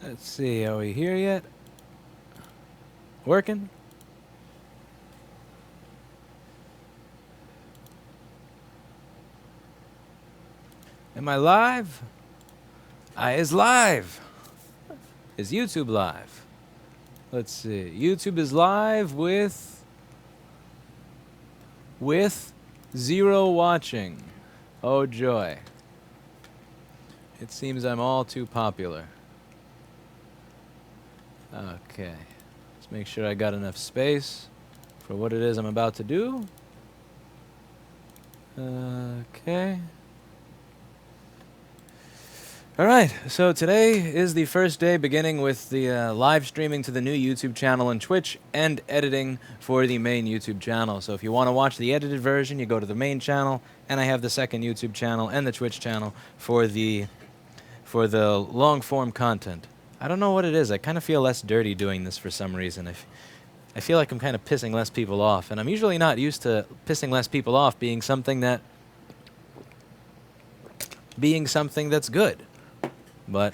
Let's see, are we here yet? Working? Am I live? I is live. Is YouTube live? Let's see. YouTube is live with 0 watching. Oh joy. It seems I'm all too popular. Okay. Let's make sure I got enough space for what it is I'm about to do. Okay. Alright, so today is the first day beginning with the live streaming to the new YouTube channel on Twitch and editing for the main YouTube channel. So if you want to watch the edited version, you go to the main channel, and I have the second YouTube channel and the Twitch channel for the long-form content. I don't know what it is. I kind of feel less dirty doing this for some reason. I feel like I'm kind of pissing less people off, and I'm usually not used to pissing less people off being something that's good. But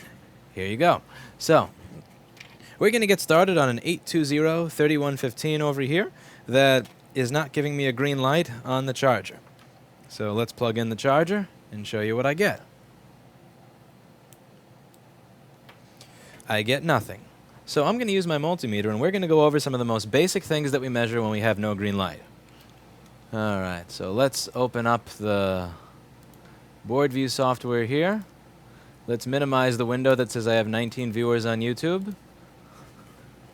here you go. So we're going to get started on an 820-3115 over here that is not giving me a green light on the charger. So let's plug in the charger and show you what I get. I get nothing. So I'm going to use my multimeter, and we're going to go over some of the most basic things that we measure when we have no green light. All right, so let's open up the board view software here. Let's minimize the window that says I have 19 viewers on YouTube.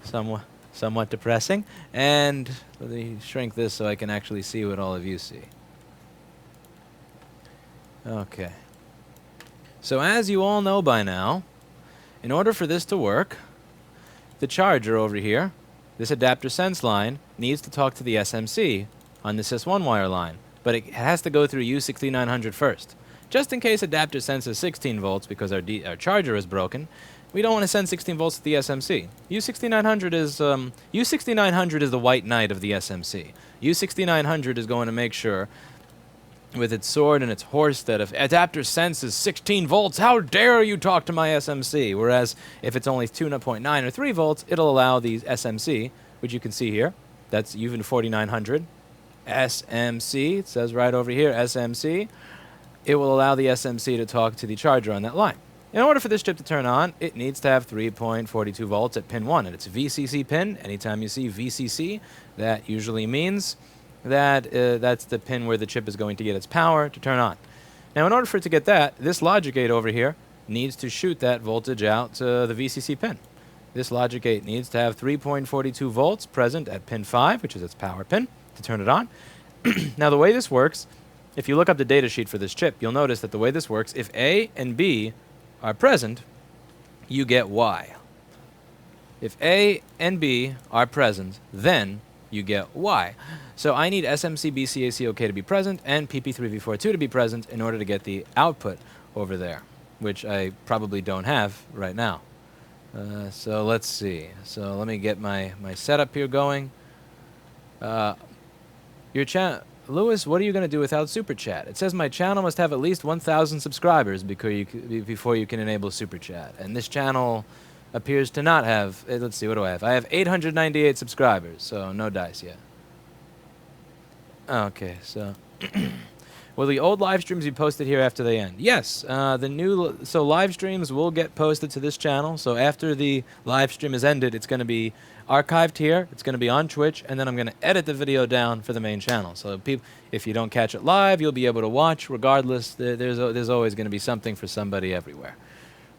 Somewhat depressing. And let me shrink this so I can actually see what all of you see. Okay. So as you all know by now, in order for this to work, the charger over here, this adapter sense line, needs to talk to the SMC on the sys1 wire line. But it has to go through U6900 first. Just in case adapter senses 16 volts because our charger is broken, we don't want to send 16 volts to the SMC. U6900 is the white knight of the SMC. U6900 is going to make sure, with its sword and its horse, that if adapter senses 16 volts, how dare you talk to my SMC? Whereas if it's only 2.9 or 3 volts, it'll allow the SMC, which you can see here, that's even 4900, SMC, it says right over here, SMC. It will allow the SMC to talk to the charger on that line. In order for this chip to turn on, it needs to have 3.42 volts at pin 1, and it's a VCC pin. Anytime you see VCC, that usually means that that's the pin where the chip is going to get its power to turn on. Now, in order for it to get that, this logic gate over here needs to shoot that voltage out to the VCC pin. This logic gate needs to have 3.42 volts present at pin 5, which is its power pin, to turn it on. Now, the way this works, if you look up the data sheet for this chip, you'll notice that the way this works, if A and B are present, you get Y. If A and B are present, then you get Y. So I need SMC, BC, ACOK to be present and PP3V42 to be present in order to get the output over there, which I probably don't have right now. So let's see. So let me get my setup here going. Your channel... Lewis, what are you going to do without Super Chat? It says my channel must have at least 1,000 subscribers before you can enable Super Chat. And this channel appears to not have... let's see, what do I have? I have 898 subscribers, so no dice yet. Okay, so... Will the old live streams be posted here after they end? Yes, so live streams will get posted to this channel. So after the live stream is ended, it's going to be archived here. It's going to be on Twitch, and then I'm going to edit the video down for the main channel. So if you don't catch it live, you'll be able to watch regardless. There's always going to be something for somebody everywhere.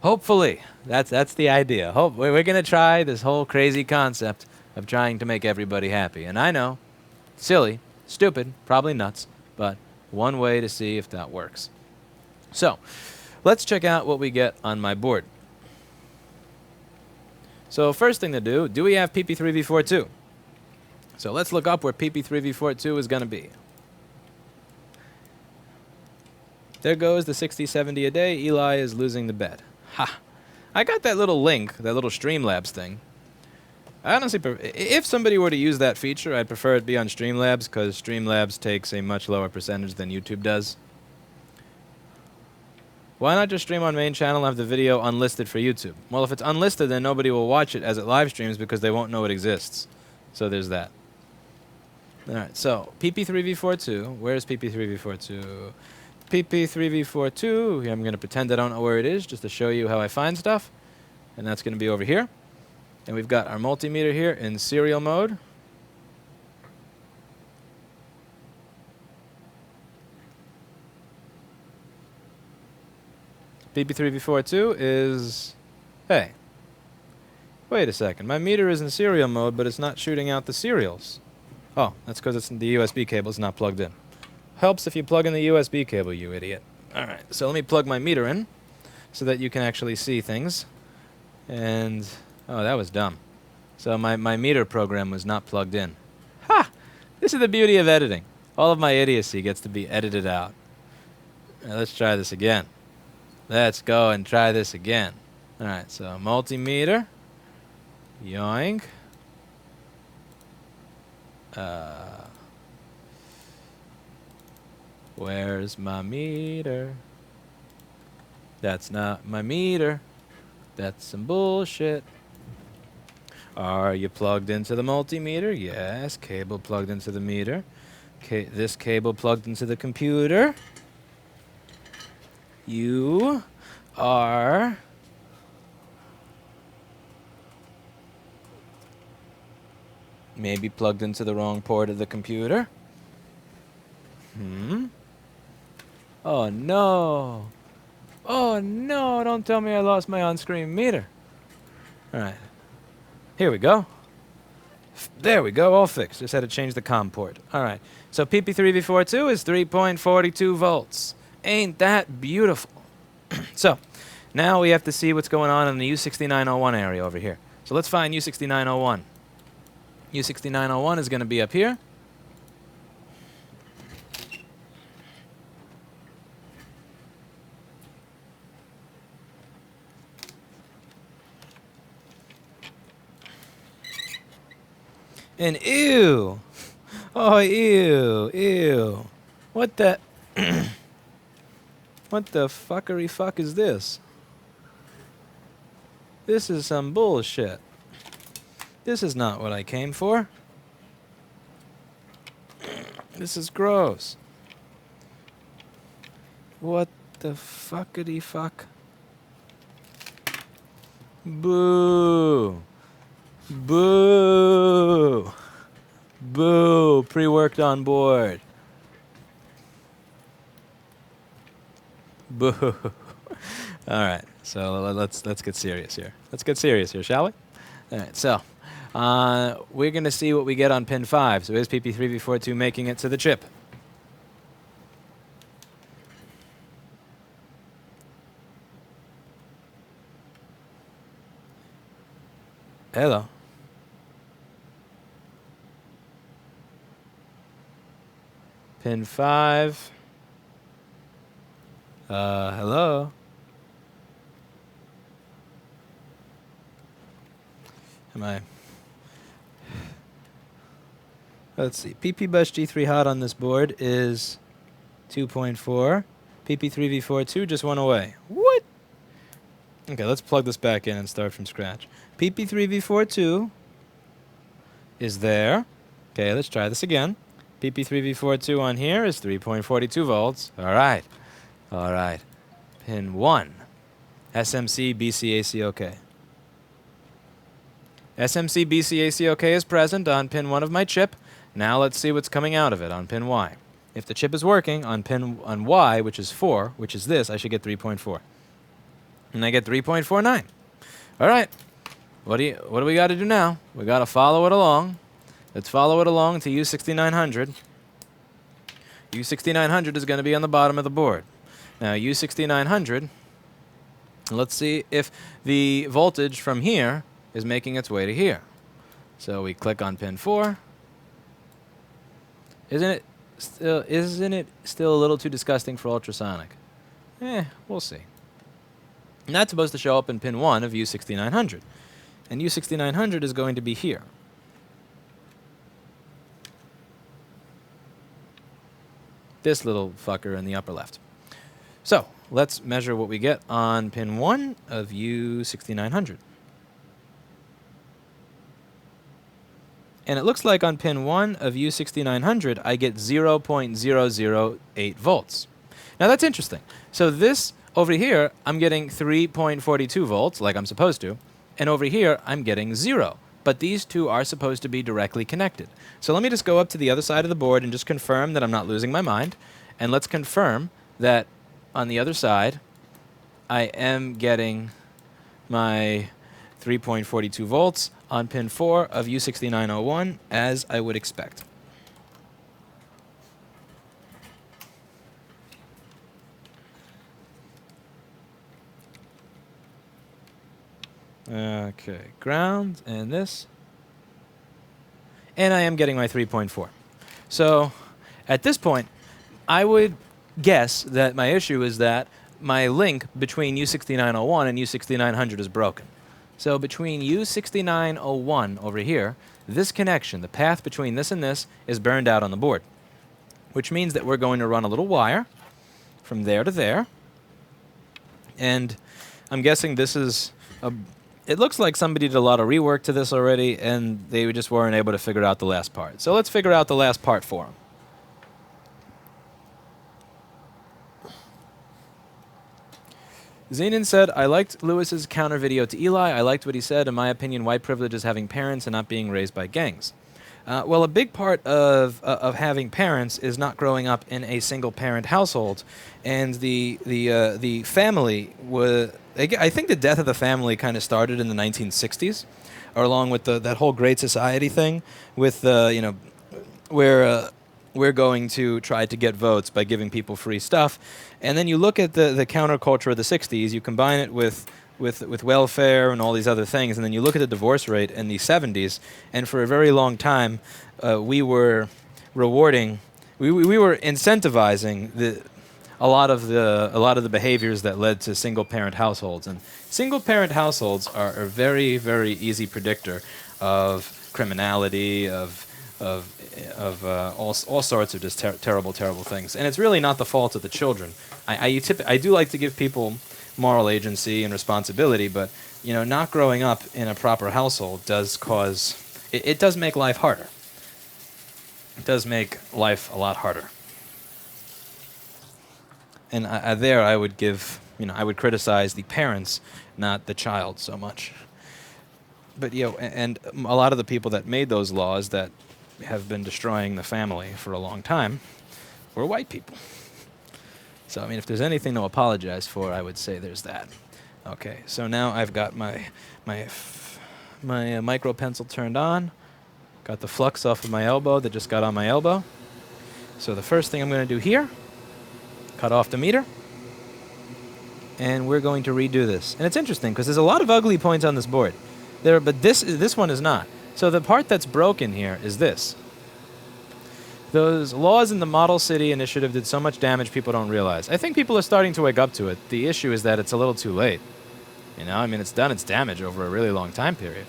Hopefully, that's the idea. We're going to try this whole crazy concept of trying to make everybody happy. And I know, silly, stupid, probably nuts, but one way to see if that works. So let's check out what we get on my board. So first thing to do we have PP3V42? So let's look up where PP3V42 is going to be. There goes the 60, 70 a day. Eli is losing the bet. Ha! I got that little link, that little Streamlabs thing. I honestly, if somebody were to use that feature, I'd prefer it be on Streamlabs, because Streamlabs takes a much lower percentage than YouTube does. Why not just stream on main channel and have the video unlisted for YouTube? Well, if it's unlisted, then nobody will watch it as it live streams because they won't know it exists. So there's that. Alright, so PP3V42. Where's PP3V42? PP3V42. I'm going to pretend I don't know where it is just to show you how I find stuff. And that's going to be over here. And we've got our multimeter here in serial mode. PP3V42 is... Hey. Wait a second. My meter is in serial mode, but it's not shooting out the serials. Oh, that's because it's the USB cable is not plugged in. Helps if you plug in the USB cable, you idiot. Alright, so let me plug my meter in so that you can actually see things. And... oh, that was dumb. So my meter program was not plugged in. Ha! This is the beauty of editing. All of my idiocy gets to be edited out. Now, let's try this again. Let's go and try this again. Alright, so multimeter. Yoink. Where's my meter? That's not my meter. That's some bullshit. Are you plugged into the multimeter? Yes. Cable plugged into the meter. This cable plugged into the computer. You are... maybe plugged into the wrong port of the computer. Oh no. Oh no, don't tell me I lost my on-screen meter. Alright. Here we go. There we go, all fixed. Just had to change the COM port. Alright. So PP3V42 is 3.42 volts. Ain't that beautiful? So, now we have to see what's going on in the U6901 area over here. So let's find U6901. U6901 is going to be up here. And ew. Oh, ew, ew. What the... what the fuckery fuck is this? This is some bullshit. This is not what I came for. This is gross. What the fuckity fuck? Boo. Boo. Boo. Pre-worked on board. Boo. All right. So let's get serious here. Let's get serious here, shall we? All right. So we're going to see what we get on pin 5. So here's PP3V42 making it to the chip. Hello. Pin 5. Hello. Am I? Let's see. PP bus G3 hot on this board is 2.4. PP3V42 just went away. What? Okay, let's plug this back in and start from scratch. PP3V42 is there. Okay, let's try this again. PP3V42 on here is 3.42 volts. All right. All right. Pin 1. SMC BCACOK. SMC BCACOK is present on pin 1 of my chip. Now let's see what's coming out of it on pin Y. If the chip is working on pin on Y, which is 4, which is this, I should get 3.4. And I get 3.49. All right. What do we got to do now? We got to follow it along. Let's follow it along to U6900. U6900 is going to be on the bottom of the board. Now U6900, let's see if the voltage from here is making its way to here. So we click on pin 4. Isn't it still a little too disgusting for ultrasonic? We'll see. And that's supposed to show up in pin 1 of U6900. And U6900 is going to be here. This little fucker in the upper left. So, let's measure what we get on pin 1 of U6900. And it looks like on pin 1 of U6900, I get 0.008 volts. Now that's interesting. So this over here, I'm getting 3.42 volts, like I'm supposed to. And over here, I'm getting 0. But these two are supposed to be directly connected. So let me just go up to the other side of the board and just confirm that I'm not losing my mind. And let's confirm that on the other side, I am getting my 3.42 volts on pin 4 of U6901, as I would expect. Okay, ground, and this. And I am getting my 3.4. So, at this point, I would guess that my issue is that my link between U6901 and U6900 is broken. So between U6901 over here, this connection, the path between this and this, is burned out on the board. Which means that we're going to run a little wire from there to there. And I'm guessing this is it looks like somebody did a lot of rework to this already, and they just weren't able to figure out the last part. So let's figure out the last part for them. Zenon said, I liked Lewis's counter video to Eli. I liked what he said. In my opinion, white privilege is having parents and not being raised by gangs. Well, a big part of having parents is not growing up in a single-parent household, and the family was. I think the death of the family kind of started in the 1960s, or along with that whole Great Society thing, with where we're going to try to get votes by giving people free stuff, and then you look at the counterculture of the 60s. You combine it with welfare and all these other things, and then you look at the divorce rate in the 70s, and for a very long time, we were rewarding, we were incentivizing a lot of the behaviors that led to single-parent households, and single-parent households are a very, very easy predictor of criminality, of all sorts of just terrible things, and it's really not the fault of the children. I do like to give people moral agency and responsibility, but not growing up in a proper household does cause it does make life harder. It does make life a lot harder. And I would give I would criticize the parents, not the child so much. But and a lot of the people that made those laws that have been destroying the family for a long time were white people. So, if there's anything to apologize for, I would say there's that. Okay, so now I've got my micro pencil turned on. Got the flux off of my elbow that just got on my elbow. So the first thing I'm going to do here, cut off the meter, and we're going to redo this. And it's interesting because there's a lot of ugly points on this board, but this one is not. So the part that's broken here is this. Those laws in the Model City Initiative did so much damage people don't realize. I think people are starting to wake up to it. The issue is that it's a little too late. It's done its damage over a really long time period.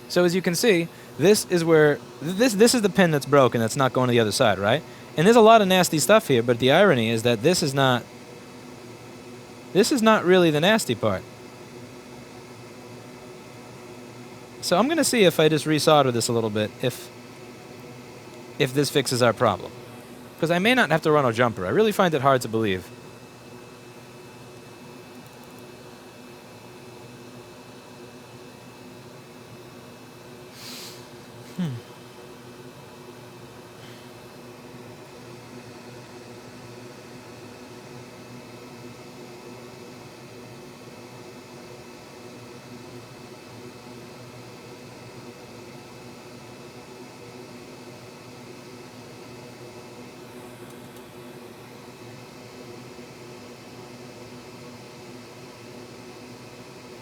So as you can see, this is where this is the pin that's broken. That's not going to the other side, right? And there's a lot of nasty stuff here, but the irony is that this is not really the nasty part. So I'm going to see if I just resolder this a little bit, if this fixes our problem. Because I may not have to run a jumper. I really find it hard to believe.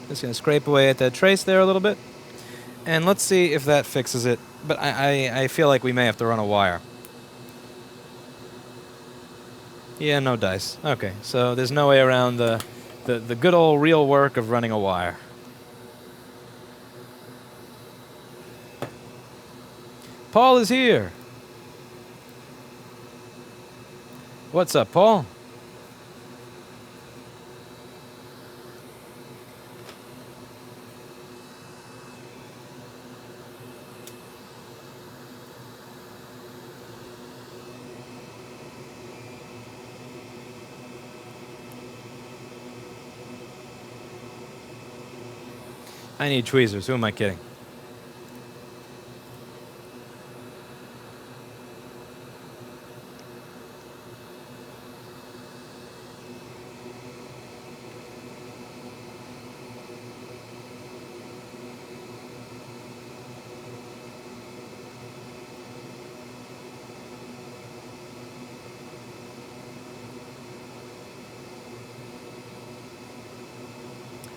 Just going to scrape away at that trace there a little bit. And let's see if that fixes it But I feel like we may have to run a wire. Yeah, no dice. Okay, so there's no way around the good old real work of running a wire. Paul is here. What's up, Paul? I need tweezers. Who am I kidding?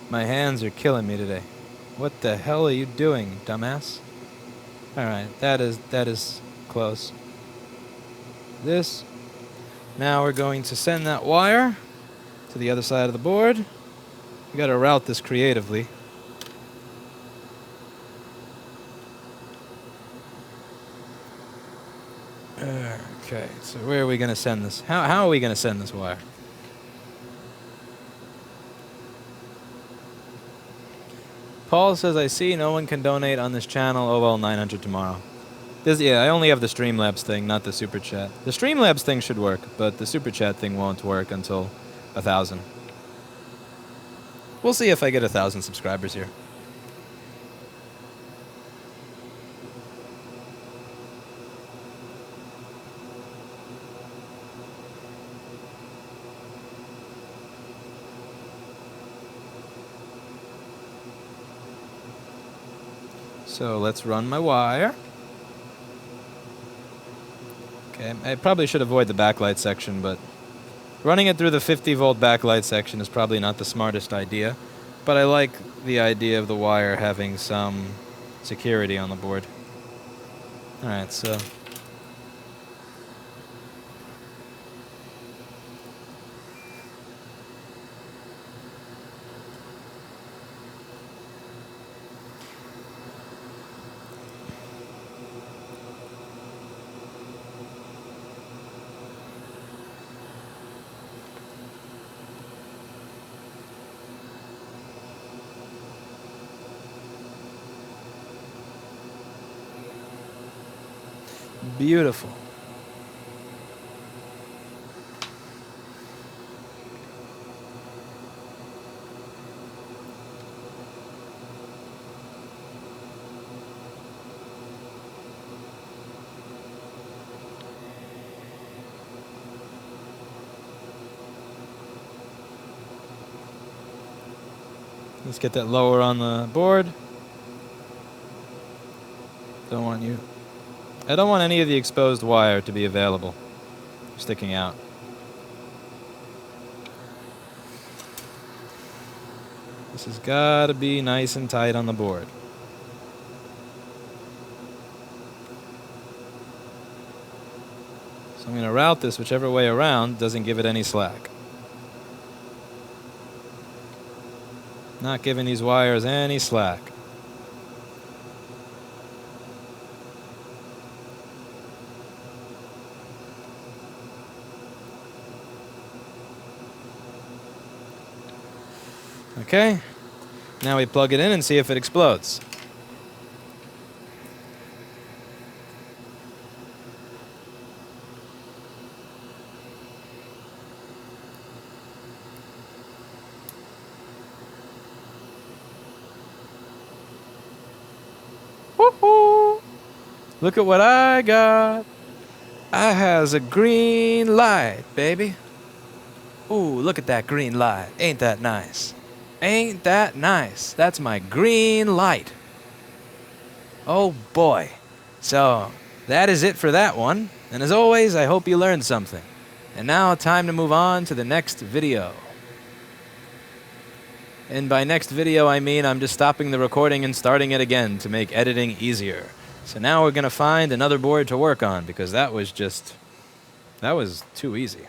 My hands are killing me today. What the hell are you doing, dumbass? Alright, that is close. This. Now we're going to send that wire to the other side of the board. We gotta route this creatively. Okay, so where are we gonna send this? How are we gonna send this wire? Paul says, I see no one can donate on this channel. Oh, well, 900 tomorrow. Yeah, I only have the Streamlabs thing, not the Super Chat. The Streamlabs thing should work, but the Super Chat thing won't work until 1,000. We'll see if I get 1,000 subscribers here. So let's run my wire. Okay, I probably should avoid the backlight section, but running it through the 50-volt backlight section is probably not the smartest idea. But I like the idea of the wire having some security on the board. Alright, so... beautiful. Let's get that lower on the board. Don't want you... I don't want any of the exposed wire to be available, sticking out. This has got to be nice and tight on the board. So I'm going to route this whichever way around, doesn't give it any slack. Not giving these wires any slack. Okay, now we plug it in and see if it explodes. Woohoo! Look at what I got. I has a green light, baby. Ooh, look at that green light. Ain't that nice? Ain't that nice? That's my green light. Oh boy. So, that is it for that one. And as always, I hope you learned something. And now, time to move on to the next video. And by next video, I mean I'm just stopping the recording and starting it again to make editing easier. So now we're going to find another board to work on, because that was too easy.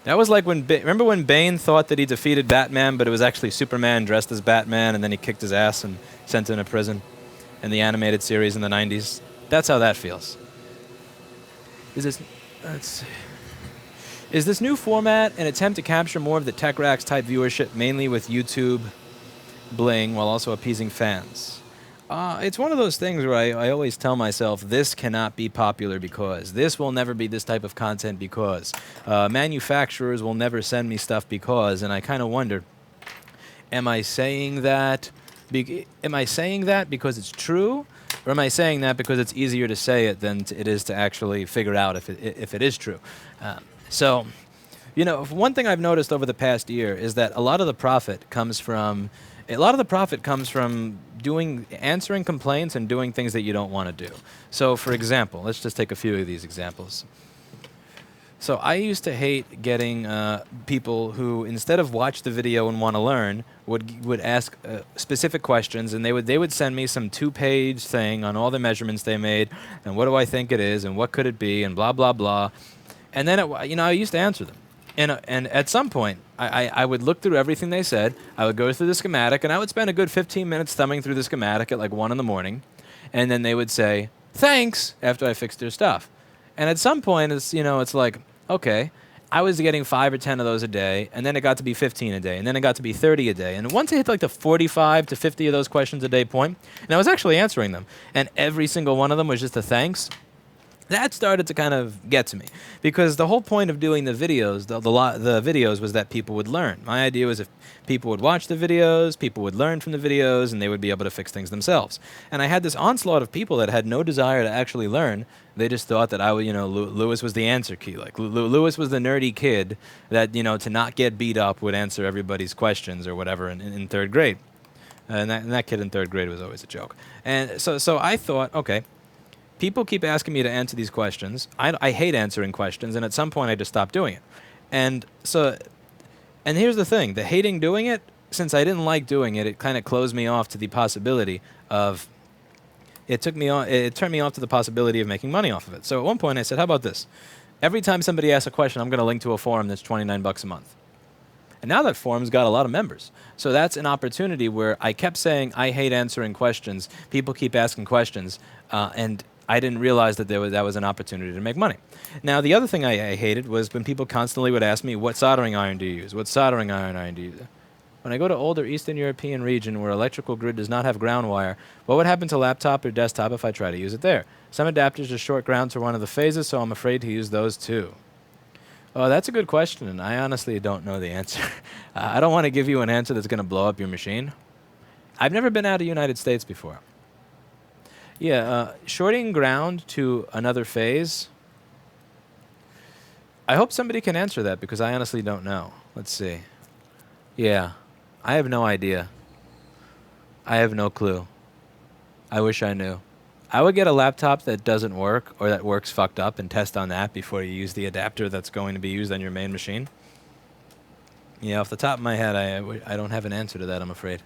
That was like when, remember when Bane thought that he defeated Batman, but it was actually Superman dressed as Batman, and then he kicked his ass and sent him to prison in the animated series in the 90s? That's how that feels. Let's see. Is this new format an attempt to capture more of the Tech Racks type viewership, mainly with YouTube bling, while also appeasing fans? It's one of those things where I always tell myself, this cannot be popular because, this will never be this type of content because, manufacturers will never send me stuff because, and I kind of wonder, am I saying that because it's true, or am I saying that because it's easier to say it than it is to actually figure out if it is true? So, you know, one thing I've noticed over the past year is that a lot of the profit comes from answering complaints and doing things that you don't want to do. So, for example, let's just take a few of these examples. So I used to hate getting people who, instead of watch the video and want to learn, would ask specific questions, and they would send me some 2-page thing on all the measurements they made, and what do I think it is, and what could it be, and blah blah blah. And then I used to answer them. And at some point, I would look through everything they said. I would go through the schematic, and I would spend a good 15 minutes thumbing through the schematic at like 1 in the morning. And then they would say, thanks, after I fixed their stuff. And at some point, it's like, okay, I was getting 5 or 10 of those a day, and then it got to be 15 a day, and then it got to be 30 a day. And once I hit like the 45 to 50 of those questions a day point, and I was actually answering them, and every single one of them was just a thanks, that started to kind of get to me, because the whole point of doing the videos, the videos, was that people would learn. My idea was if people would watch the videos, people would learn from the videos, and they would be able to fix things themselves. And I had this onslaught of people that had no desire to actually learn. They just thought that Lewis was the answer key. Like Lewis was the nerdy kid that, to not get beat up would answer everybody's questions or whatever in 3rd grade. And that kid in 3rd grade was always a joke. And so I thought, okay, people keep asking me to answer these questions. I hate answering questions, and at some point I just stopped doing it. And here's the thing. The hating doing it, since I didn't like doing it, it kind of closed me off to the possibility of... It turned me off to the possibility of making money off of it. So at one point I said, how about this? Every time somebody asks a question, I'm going to link to a forum that's $29 a month. And now that forum's got a lot of members. So that's an opportunity where I kept saying, I hate answering questions. People keep asking questions. And I didn't realize that that was an opportunity to make money. Now, the other thing I hated was when people constantly would ask me, what soldering iron do you use? What soldering iron do you use? When I go to older Eastern European region where electrical grid does not have ground wire, what would happen to laptop or desktop if I try to use it there? Some adapters just short ground to one of the phases, so I'm afraid to use those too. Oh, that's a good question, and I honestly don't know the answer. I don't want to give you an answer that's going to blow up your machine. I've never been out of the United States before. Yeah, shorting ground to another phase. I hope somebody can answer that, because I honestly don't know. Let's see. Yeah, I have no idea. I have no clue. I wish I knew. I would get a laptop that doesn't work, or that works fucked up, and test on that before you use the adapter that's going to be used on your main machine. Yeah, off the top of my head, I don't have an answer to that, I'm afraid.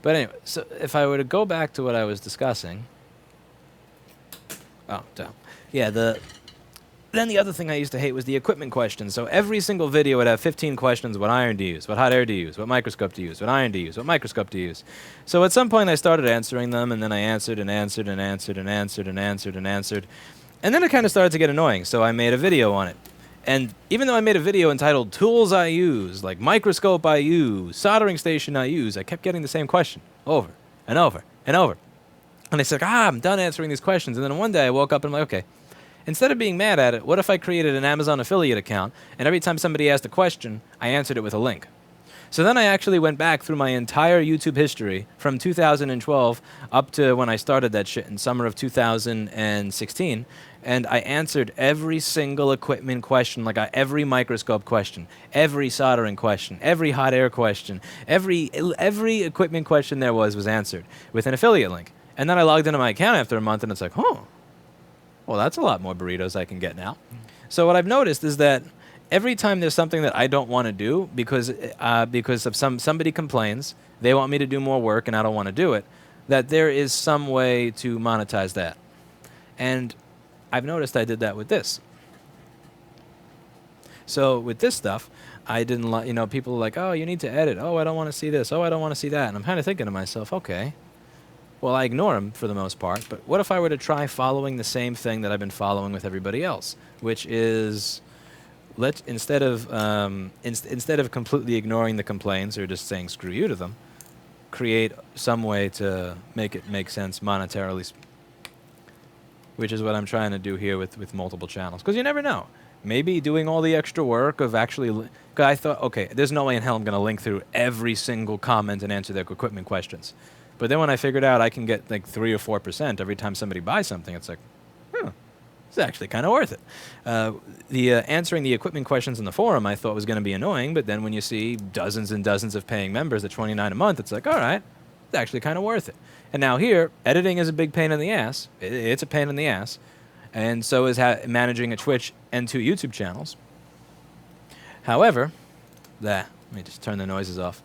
But anyway, so if I were to go back to what I was discussing... Oh, damn. Yeah, then the other thing I used to hate was the equipment questions. So every single video would have 15 questions. What iron do you use? What hot air do you use? What microscope do you use? What iron do you use? What microscope do you use? So at some point I started answering them, and then I answered and answered and answered and answered and answered and answered. And then it kind of started to get annoying, so I made a video on it. And even though I made a video entitled Tools I Use, like Microscope I Use, Soldering Station I Use, I kept getting the same question over and over and over. And I said, I'm done answering these questions. And then one day I woke up and I'm like, okay, instead of being mad at it, what if I created an Amazon affiliate account, and every time somebody asked a question, I answered it with a link? So then I actually went back through my entire YouTube history from 2012 up to when I started that shit in summer of 2016, and I answered every single equipment question, like every microscope question, every soldering question, every hot air question, every equipment question there was answered with an affiliate link. And then I logged into my account after a month, and it's like, well, that's a lot more burritos I can get now. So what I've noticed is that every time there's something that I don't want to do because of somebody complains, they want me to do more work and I don't want to do it, that there is some way to monetize that. And I've noticed I did that with this. So with this stuff, I didn't like, people are like, oh, you need to edit. Oh, I don't want to see this. Oh, I don't want to see that. And I'm kind of thinking to myself, okay, well, I ignore them for the most part. But what if I were to try following the same thing that I've been following with everybody else, which is instead of completely ignoring the complaints or just saying screw you to them, create some way to make it make sense monetarily, which is what I'm trying to do here with multiple channels. Because you never know. Maybe doing all the extra work of actually... Cause I thought, okay, there's no way in hell I'm going to link through every single comment and answer their equipment questions. But then when I figured out I can get like 3 or 4% every time somebody buys something, it's like, it's actually kind of worth it. Answering the equipment questions in the forum I thought was going to be annoying, but then when you see dozens and dozens of paying members at $29 a month, it's like, all right, it's actually kind of worth it. And now here, editing is a big pain in the ass. It's a pain in the ass. And so is managing a Twitch and 2 YouTube channels. However, let me just turn the noises off.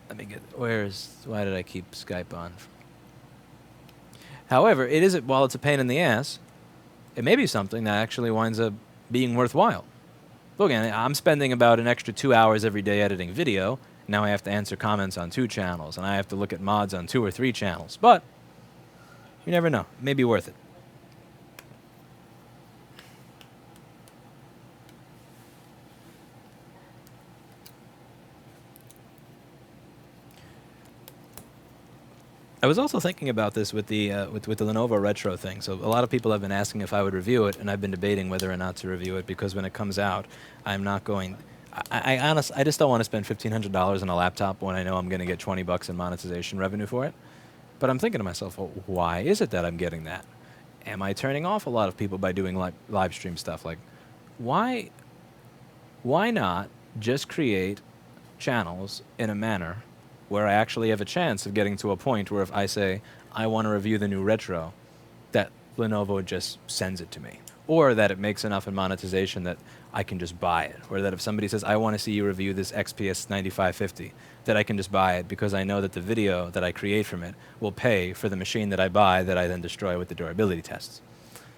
Let me get, why did I keep Skype on? However, while it's a pain in the ass, it may be something that actually winds up being worthwhile. Look, I'm spending about an extra 2 hours every day editing video. Now I have to answer comments on 2 channels, and I have to look at mods on 2 or 3 channels. But you never know. It may be worth it. I was also thinking about this with the Lenovo Retro thing. So a lot of people have been asking if I would review it, and I've been debating whether or not to review it because when it comes out, I'm not going. I just don't want to spend $1,500 on a laptop when I know I'm going to get $20 in monetization revenue for it. But I'm thinking to myself, well, why is it that I'm getting that? Am I turning off a lot of people by doing live stream stuff? Like, why not just create channels in a manner where I actually have a chance of getting to a point where if I say, I want to review the new Retro, that Lenovo just sends it to me. Or that it makes enough in monetization that I can just buy it. Or that if somebody says, I want to see you review this XPS 9550, that I can just buy it because I know that the video that I create from it will pay for the machine that I buy that I then destroy with the durability tests.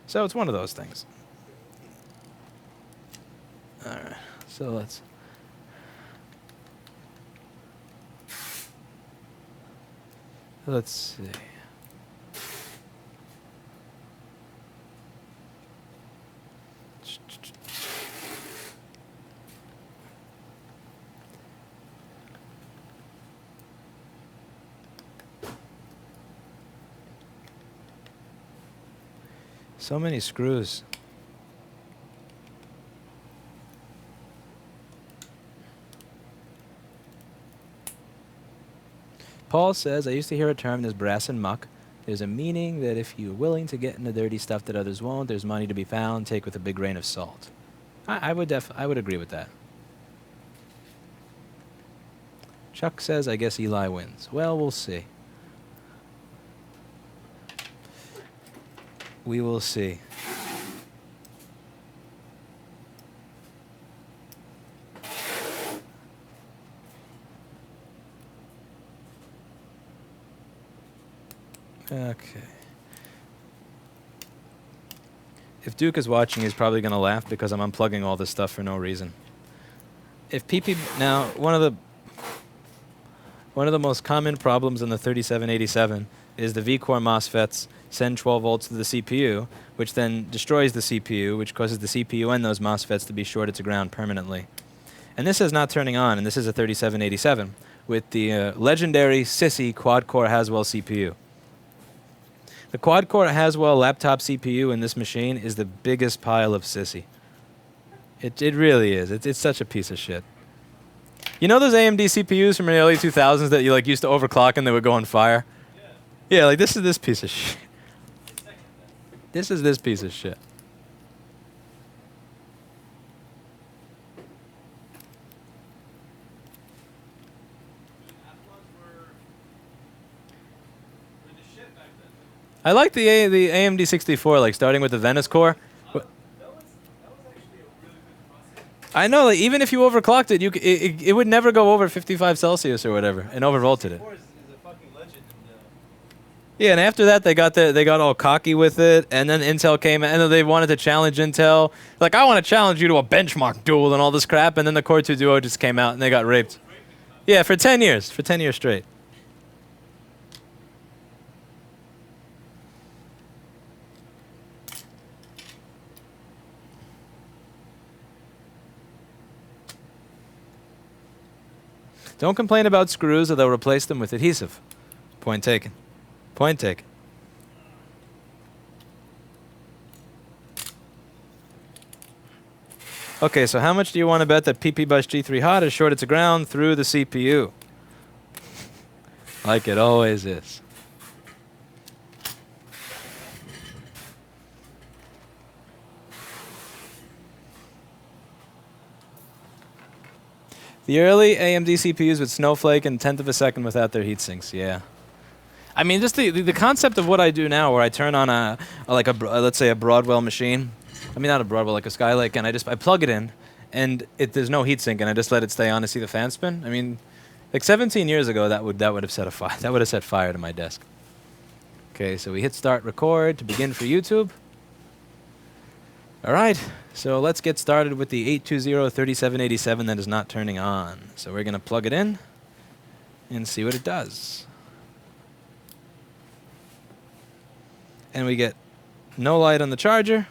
So it's one of those things. All right, so let's see. So many screws. Paul says, I used to hear a term, there's brass and muck. There's a meaning that if you're willing to get into dirty stuff that others won't, there's money to be found, take with a big grain of salt. I would agree with that. Chuck says, I guess Eli wins. Well, we'll see. We will see. Okay. If Duke is watching, he's probably going to laugh because I'm unplugging all this stuff for no reason. If PP now one of the most common problems in the 3787 is the vCore MOSFETs send 12 volts to the CPU, which then destroys the CPU, which causes the CPU and those MOSFETs to be shorted to ground permanently. And this is not turning on, and this is a 3787 with the legendary sissy quad-core Haswell CPU. The quad-core Haswell laptop CPU in this machine is the biggest pile of sissy. It really is. It's such a piece of shit. You know those AMD CPUs from the early 2000s that you like used to overclock and they would go on fire? Yeah, like this is this piece of shit. This is this piece of shit. I like the AMD 64, like starting with the Venice core. That was actually a really good I know, like, even if you overclocked it, it would never go over 55 Celsius or whatever, and overvolted it. Yeah, and after that, they got all cocky with it, and then Intel came, and then they wanted to challenge Intel. Like, I want to challenge you to a benchmark duel and all this crap, and then the Core 2 Duo just came out, and they got raped. Yeah, for 10 years. For 10 years straight. Don't complain about screws, or they'll replace them with adhesive. Point taken. Point taken. Okay, so how much do you want to bet that PP bus G3 hot is shorted to ground through the CPU? Like it always is. The early AMD CPUs would snowflake in 1/10 of a second without their heat sinks. Yeah. I mean, just the concept of what I do now, where I turn on let's say a Broadwell machine. I mean, not a Broadwell, like a Skylake, and I plug it in, and there's no heatsink, and I just let it stay on to see the fan spin. I mean, like 17 years ago, that would have set a fire. That would have set fire to my desk. Okay, so we hit start record to begin for YouTube. All right, so let's get started with the 820-3787 that is not turning on. So we're gonna plug it in and see what it does. And we get no light on the charger,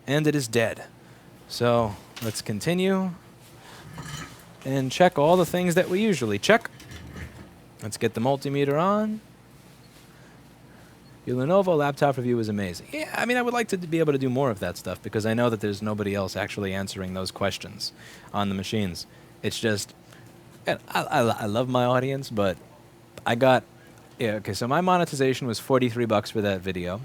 and it is dead. So let's continue and check all the things that we usually check. Let's get the multimeter on. Your Lenovo laptop review was amazing. Yeah, I mean, I would like to be able to do more of that stuff because I know that there's nobody else actually answering those questions on the machines. It's just, I love my audience, but I got, yeah, okay, so my monetization was $43 for that video.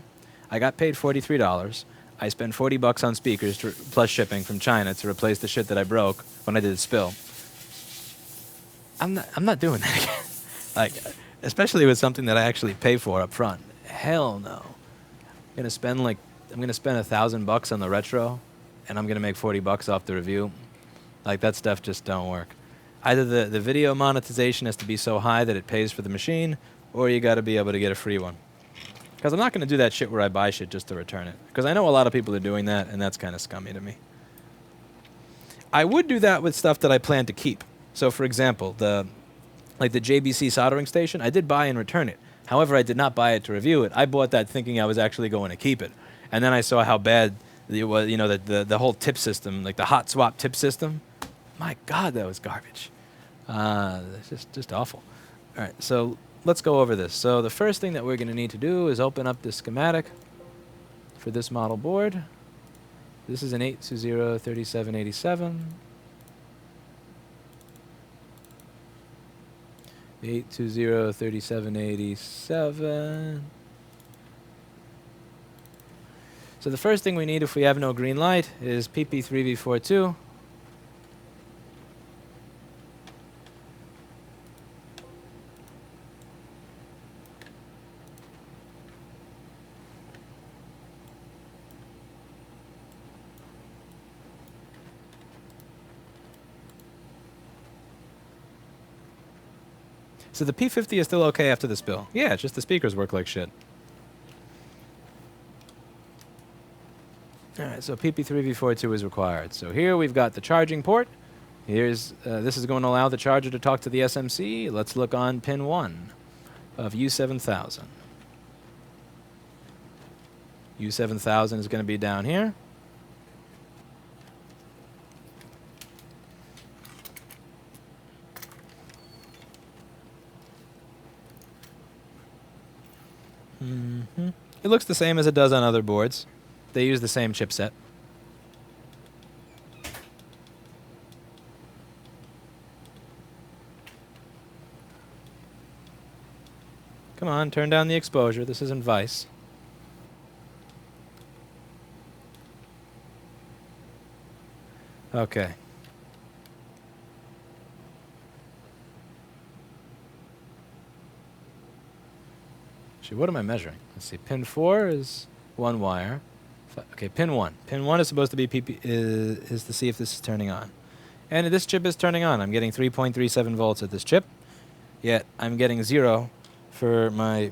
I got paid $43. I spent $40 on speakers plus shipping from China to replace the shit that I broke when I did the spill. I'm not doing that again. Like, especially with something that I actually pay for up front. Hell no. I'm gonna spend $1,000 on the retro, and I'm gonna make $40 off the review. Like, that stuff just don't work. Either the video monetization has to be so high that it pays for the machine, or you gotta be able to get a free one. Because I'm not gonna do that shit where I buy shit just to return it. Because I know a lot of people are doing that, and that's kind of scummy to me. I would do that with stuff that I plan to keep. So, for example, the JBC soldering station, I did buy and return it. However, I did not buy it to review it. I bought that thinking I was actually going to keep it. And then I saw how bad it was, you know, the whole tip system, like the hot swap tip system. My God, that was garbage. It's just awful. All right, so let's go over this. So the first thing that we're going to need to do is open up the schematic for this model board. This is an 820-3787. 820-3787. So the first thing we need if we have no green light is PP3V42. So the P50 is still okay after the spill. Yeah, it's just the speakers work like shit. All right, so PP3V42 is required. So here we've got the charging port. This is going to allow the charger to talk to the SMC. Let's look on pin 1 of U7000. U7000 is going to be down here. It looks the same as it does on other boards. They use the same chipset. Come on, turn down the exposure. This isn't Vice. Okay. What am I measuring? Let's see. Pin 4 is one wire. Okay, pin 1. Pin 1 is supposed to be PP, is to see if this is turning on. And this chip is turning on. I'm getting 3.37 volts at this chip, yet I'm getting 0 for my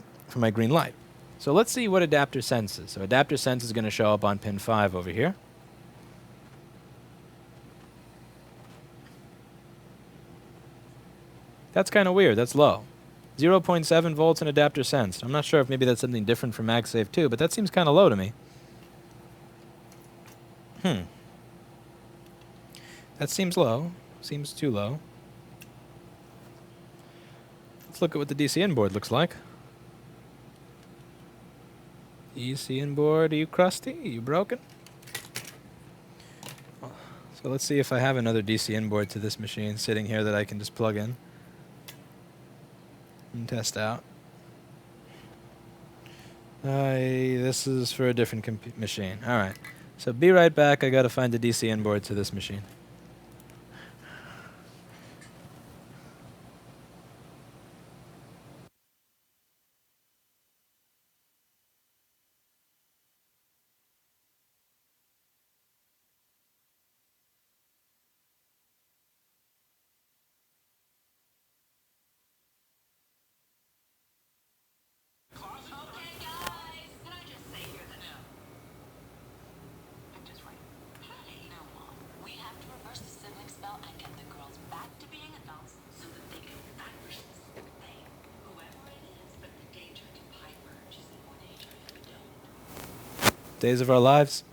green light. So let's see what adapter sense is. So adapter sense is going to show up on pin 5 over here. That's kind of weird. That's low. 0.7 volts in adapter sense. I'm not sure if maybe that's something different from MagSafe too, but that seems kind of low to me. That seems low. Seems too low. Let's look at what the DCN board looks like. DCN board, are you crusty? Are you broken? So let's see if I have another DCN board to this machine sitting here that I can just plug in and test out. This is for a different machine. All right. So be right back. I got to find the DCN board to this machine. Days of our lives.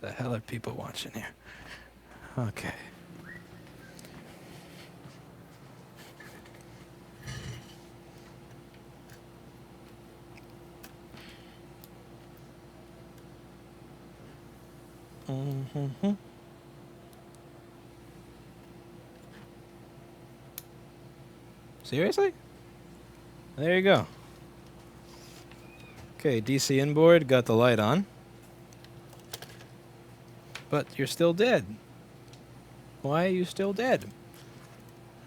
The hell are people watching here? Okay. Seriously? There you go. Okay, DCN board, got the light on. But you're still dead. Why are you still dead?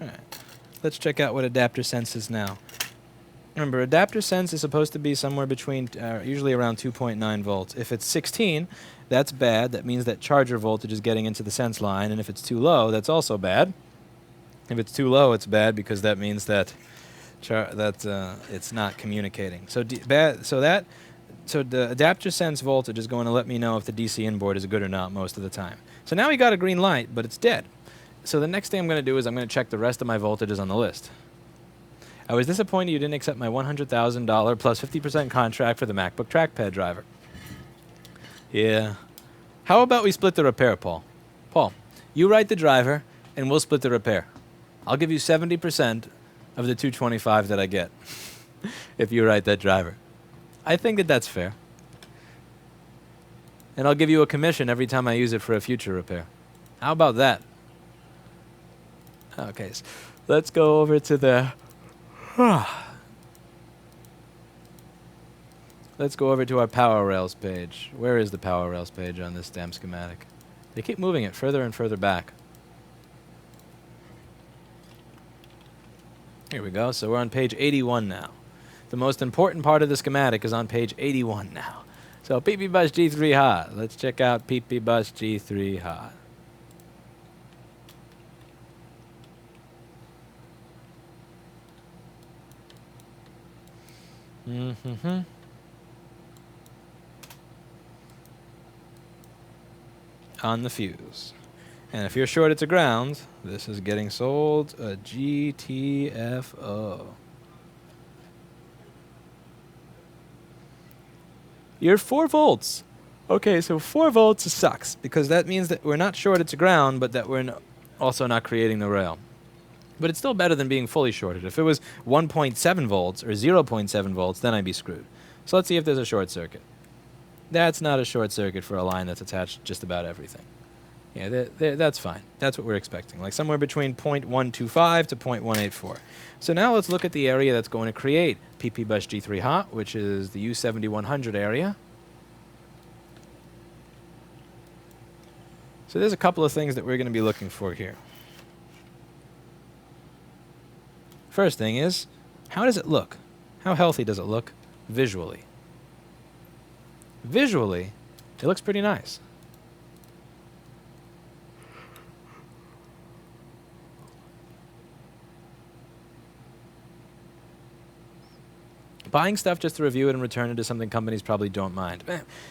Alright. Let's check out what adapter sense is now. Remember, adapter sense is supposed to be somewhere between, usually around 2.9 volts. If it's 16, that's bad. That means that charger voltage is getting into the sense line. And if it's too low, that's also bad. If it's too low, it's bad because that means that it's not communicating. So the adapter sense voltage is going to let me know if the DCN board is good or not most of the time. So now we got a green light, but it's dead. So the next thing I'm going to do is I'm going to check the rest of my voltages on the list. I was disappointed you didn't accept my $100,000 plus 50% contract for the MacBook trackpad driver. Yeah. How about we split the repair, Paul? Paul, you write the driver, and we'll split the repair. I'll give you 70% of the $225 that I get if you write that driver. I think that that's fair. And I'll give you a commission every time I use it for a future repair. How about that? Okay, so let's go over to the... Let's go over to our Power Rails page. Where is the Power Rails page on this damn schematic? They keep moving it further and further back. Here we go. So we're on page 81 now. The most important part of the schematic is on page 81 now. So PP Bus G3 hot. Let's check out PP Bus G3 hot. On the fuse. And if you're shorted to ground, this is getting sold a GTFO. You're 4 volts. Okay, so 4 volts sucks because that means that we're not shorted to ground, but that we're also not creating the rail. But it's still better than being fully shorted. If it was 1.7 volts or 0.7 volts, then I'd be screwed. So let's see if there's a short circuit. That's not a short circuit for a line that's attached to just about everything. Yeah, that's fine. That's what we're expecting, like somewhere between 0.125 to 0.184. So now let's look at the area that's going to create PP Bus G3 hot, which is the U7100 area. So there's a couple of things that we're going to be looking for here. First thing is, how does it look? How healthy does it look visually? visually, it looks pretty nice. Buying stuff just to review it and return it is something companies probably don't mind.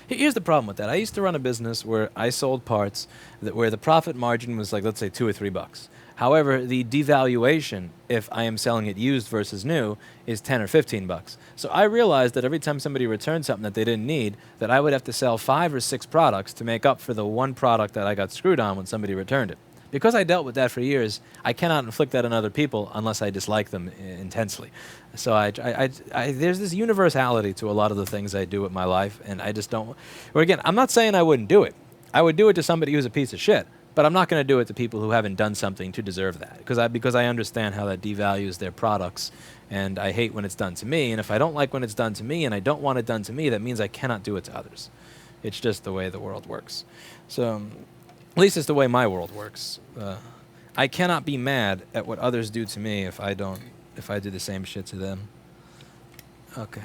Here's the problem with that. I used to run a business where I sold parts where the profit margin was like, let's say, $2 or $3. However, the devaluation, if I am selling it used versus new, is 10 or 15 bucks. So I realized that every time somebody returned something that they didn't need, that I would have to sell 5 or 6 products to make up for the one product that I got screwed on when somebody returned it. Because I dealt with that for years, I cannot inflict that on other people unless I dislike them intensely. So there's this universality to a lot of the things I do with my life, and I just don't. Or again, I'm not saying I wouldn't do it. I would do it to somebody who's a piece of shit, but I'm not going to do it to people who haven't done something to deserve that, because I understand how that devalues their products, and I hate when it's done to me. And if I don't like when it's done to me, and I don't want it done to me, that means I cannot do it to others. It's just the way the world works. So. At least it's the way my world works. I cannot be mad at what others do to me if I do the same shit to them. Okay.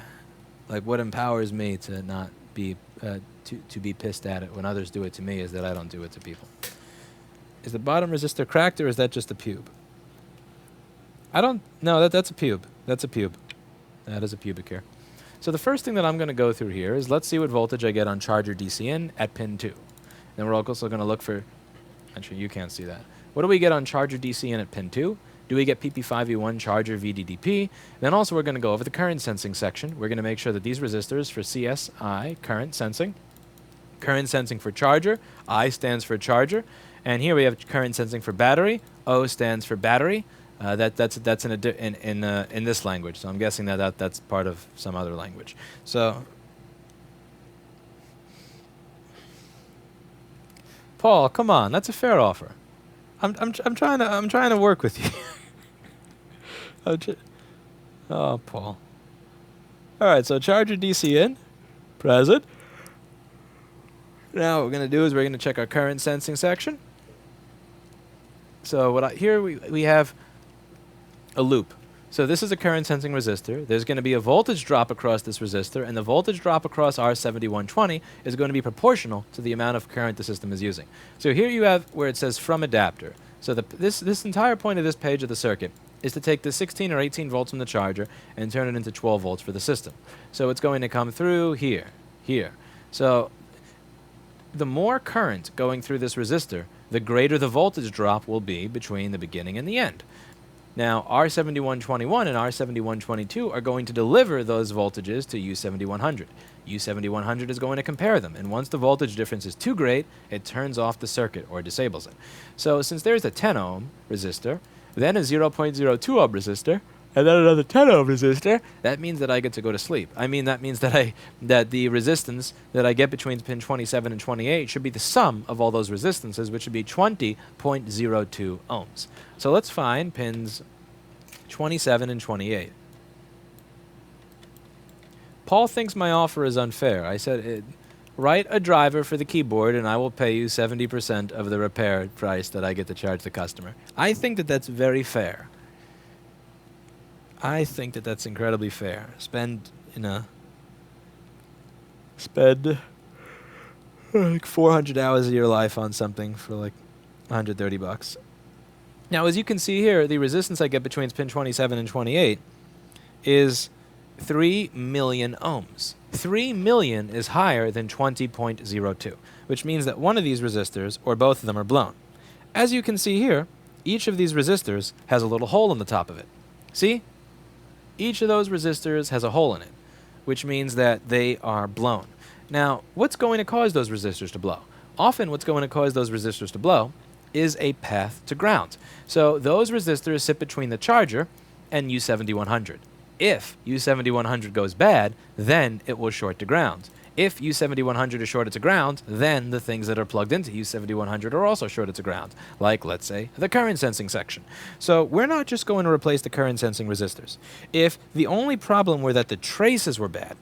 Like, what empowers me to not be, to be pissed at it when others do it to me is that I don't do it to people. Is the bottom resistor cracked, or is that just a pube? No, that's a pube. That's a pube. That is a pubic hair. So the first thing that I'm going to go through here is let's see what voltage I get on charger DC in at pin 2. Then we're also going to look for, actually you can't see that. What do we get on charger DC in at pin 2? Do we get PP5E1 charger VDDP? Then also we're going to go over the current sensing section. We're going to make sure that these resistors for CSI, current sensing for charger, I stands for charger, and here we have current sensing for battery, O stands for battery. That's in this language, so I'm guessing that's part of some other language. So. Paul, come on, that's a fair offer. I'm trying to work with you. Oh, Paul. All right, so charger DC in, present. Now what we're going to do is we're going to check our current sensing section. So here we have a loop. So this is a current sensing resistor. There's going to be a voltage drop across this resistor, and the voltage drop across R7120 is going to be proportional to the amount of current the system is using. So here you have where it says from adapter. So this entire point of this page of the circuit is to take the 16 or 18 volts from the charger and turn it into 12 volts for the system. So it's going to come through here. So the more current going through this resistor, the greater the voltage drop will be between the beginning and the end. Now, R7121 and R7122 are going to deliver those voltages to U7100. U7100 is going to compare them, and once the voltage difference is too great, it turns off the circuit or disables it. So since there's a 10 ohm resistor, then a 0.02 ohm resistor, and then another 10 ohm resistor, that means that I get to go to sleep. I mean, that means that the resistance that I get between pin 27 and 28 should be the sum of all those resistances, which would be 20.02 ohms. So let's find pins 27 and 28. Paul thinks my offer is unfair. I said, write a driver for the keyboard and I will pay you 70% of the repair price that I get to charge the customer. I think that that's very fair. I think that that's incredibly fair. Spend like 400 hours of your life on something for like 130 bucks. Now, as you can see here, the resistance I get between pin 27 and 28 is 3 million ohms. 3 million is higher than 20.02, which means that one of these resistors, or both of them, are blown. As you can see here, each of these resistors has a little hole in the top of it. See? Each of those resistors has a hole in it, which means that they are blown. Now, what's going to cause those resistors to blow? Often what's going to cause those resistors to blow is a path to ground. So those resistors sit between the charger and U7100. If U7100 goes bad, then it will short to ground. If U7100 is shorted to ground, then the things that are plugged into U7100 are also shorted to ground, like, let's say, the current sensing section. So we're not just going to replace the current sensing resistors. If the only problem were that the traces were bad,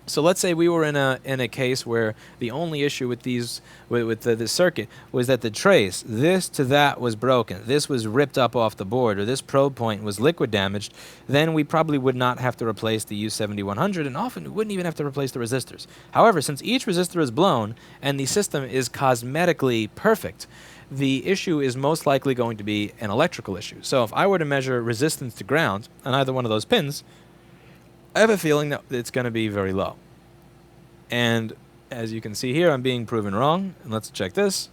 So let's say we were in a case where the only issue with these with the circuit was that the trace, this to that, was broken. This was ripped up off the board, or this probe point was liquid damaged. Then we probably would not have to replace the U7100, and often we wouldn't even have to replace the resistors. However, since each resistor is blown and the system is cosmetically perfect, the issue is most likely going to be an electrical issue. So if I were to measure resistance to ground on either one of those pins, I have a feeling that it's going to be very low. And as you can see here, I'm being proven wrong. And let's check this.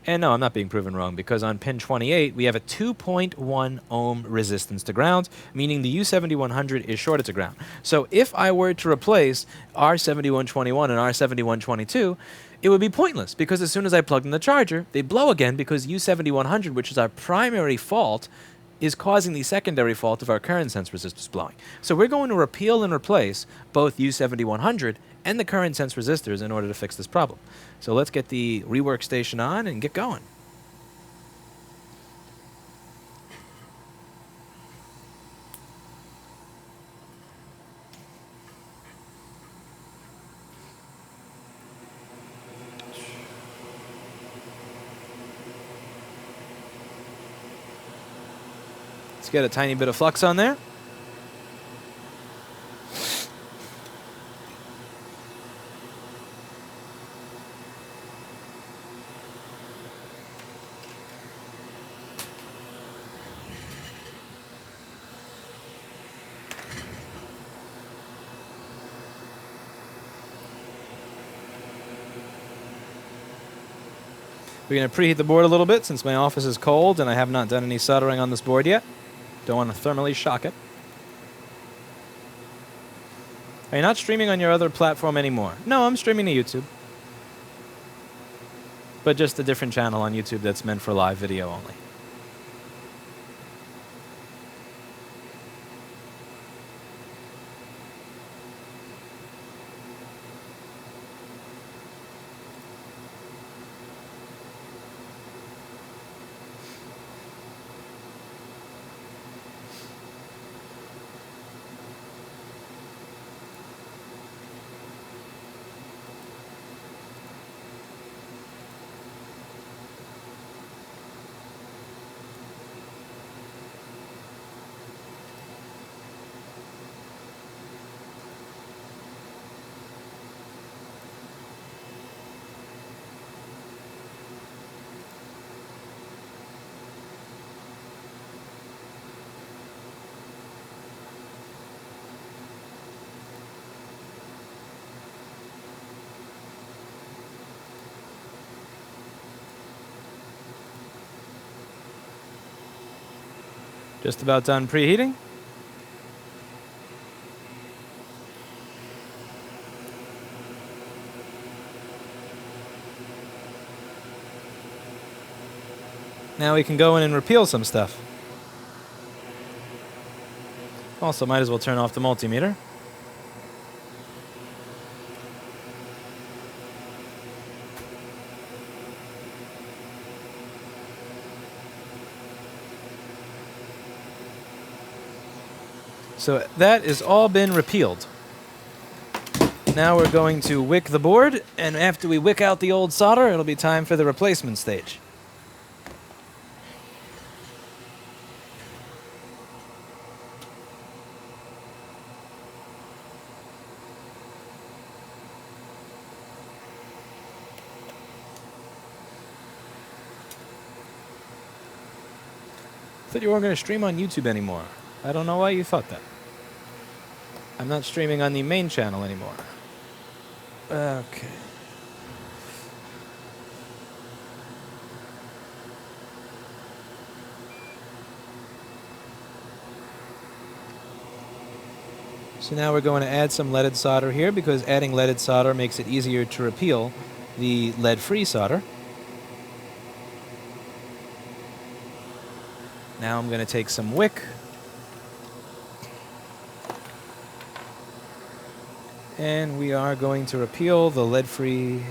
And no, I'm not being proven wrong, because on pin 28, we have a 2.1 ohm resistance to ground, meaning the U7100 is shorted to ground. So if I were to replace R7121 and R7122, it would be pointless, because as soon as I plugged in the charger, they blow again, because U7100, which is our primary fault, is causing the secondary fault of our current sense resistors blowing. So we're going to repeal and replace both U7100 and the current sense resistors in order to fix this problem. So let's get the rework station on and get going. Let's get a tiny bit of flux on there. We're going to preheat the board a little bit since my office is cold and I have not done any soldering on this board yet. Don't want to thermally shock it. Are you not streaming on your other platform anymore? No, I'm streaming to YouTube. But just a different channel on YouTube that's meant for live video only. Just about done preheating. Now we can go in and repeal some stuff. Also, might as well turn off the multimeter. So that has all been repealed. Now we're going to wick the board, and after we wick out the old solder, it'll be time for the replacement stage. I thought you weren't going to stream on YouTube anymore. I don't know why you thought that. I'm not streaming on the main channel anymore. Okay. So now we're going to add some leaded solder here, because adding leaded solder makes it easier to repeal the lead-free solder. Now I'm going to take some wick and we are going to repeal the lead-free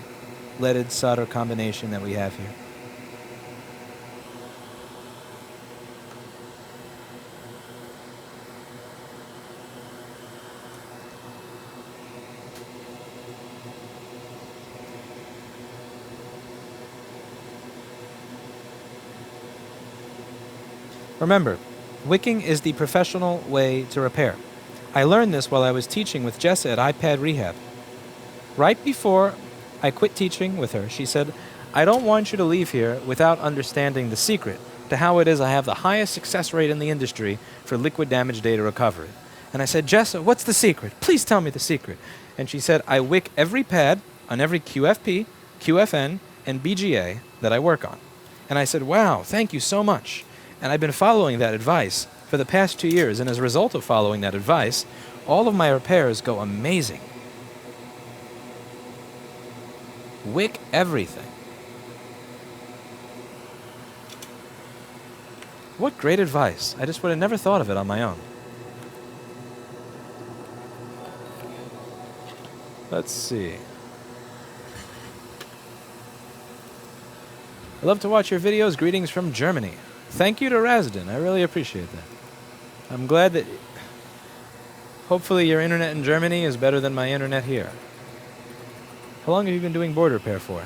leaded solder combination that we have here. Remember, wicking is the professional way to repair. I learned this while I was teaching with Jessa at iPad Rehab. Right before I quit teaching with her, she said, I don't want you to leave here without understanding the secret to how it is I have the highest success rate in the industry for liquid damage data recovery. And I said, Jessa, what's the secret? Please tell me the secret. And she said, I wick every pad on every QFP, QFN, and BGA that I work on. And I said, wow, thank you so much. And I've been following that advice for the past 2 years, and as a result of following that advice, all of my repairs go amazing. Wick everything. What great advice. I just would have never thought of it on my own. Let's see. I love to watch your videos. Greetings from Germany. Thank you to Razdan. I really appreciate that. I'm glad that hopefully your internet in Germany is better than my internet here. How long have you been doing board repair for?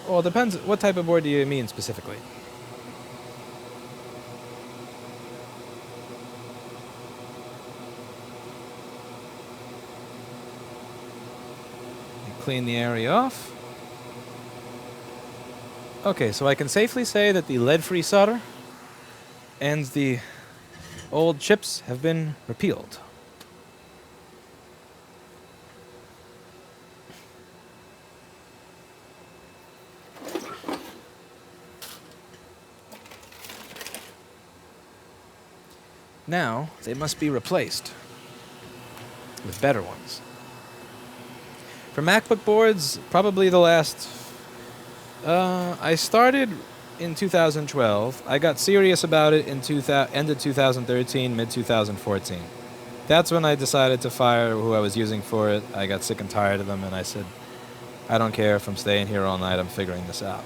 Well, it depends. What type of board do you mean specifically? Clean the area off. Okay, so I can safely say that the lead-free solder and the old chips have been repealed. Now, they must be replaced with better ones. For MacBook boards, probably the last... I started in 2012. I got serious about it in end of 2013, mid-2014. That's when I decided to fire who I was using for it. I got sick and tired of them, and I said, I don't care if I'm staying here all night, I'm figuring this out.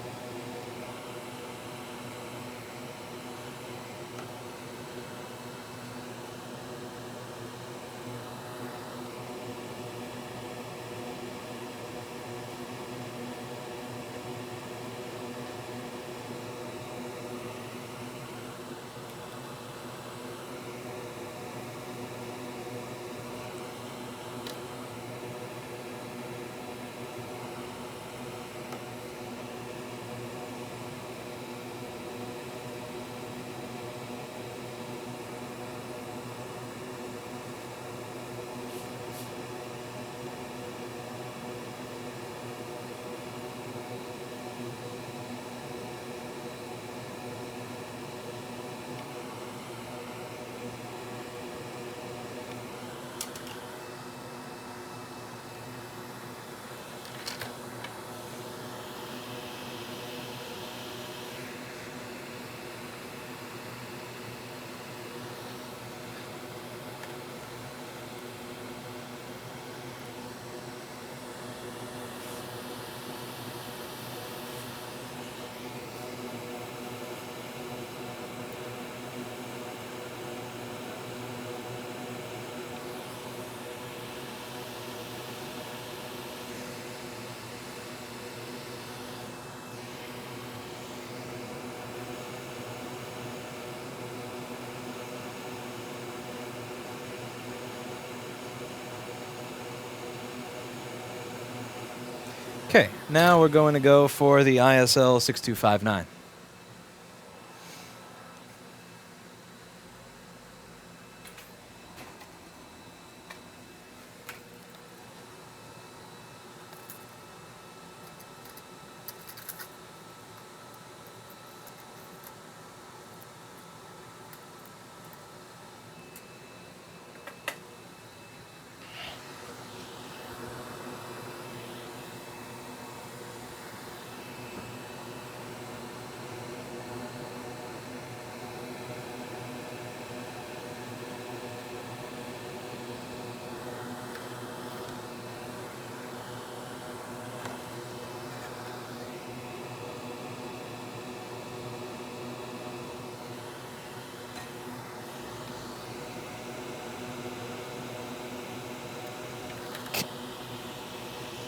Okay, now we're going to go for the ISL 6259.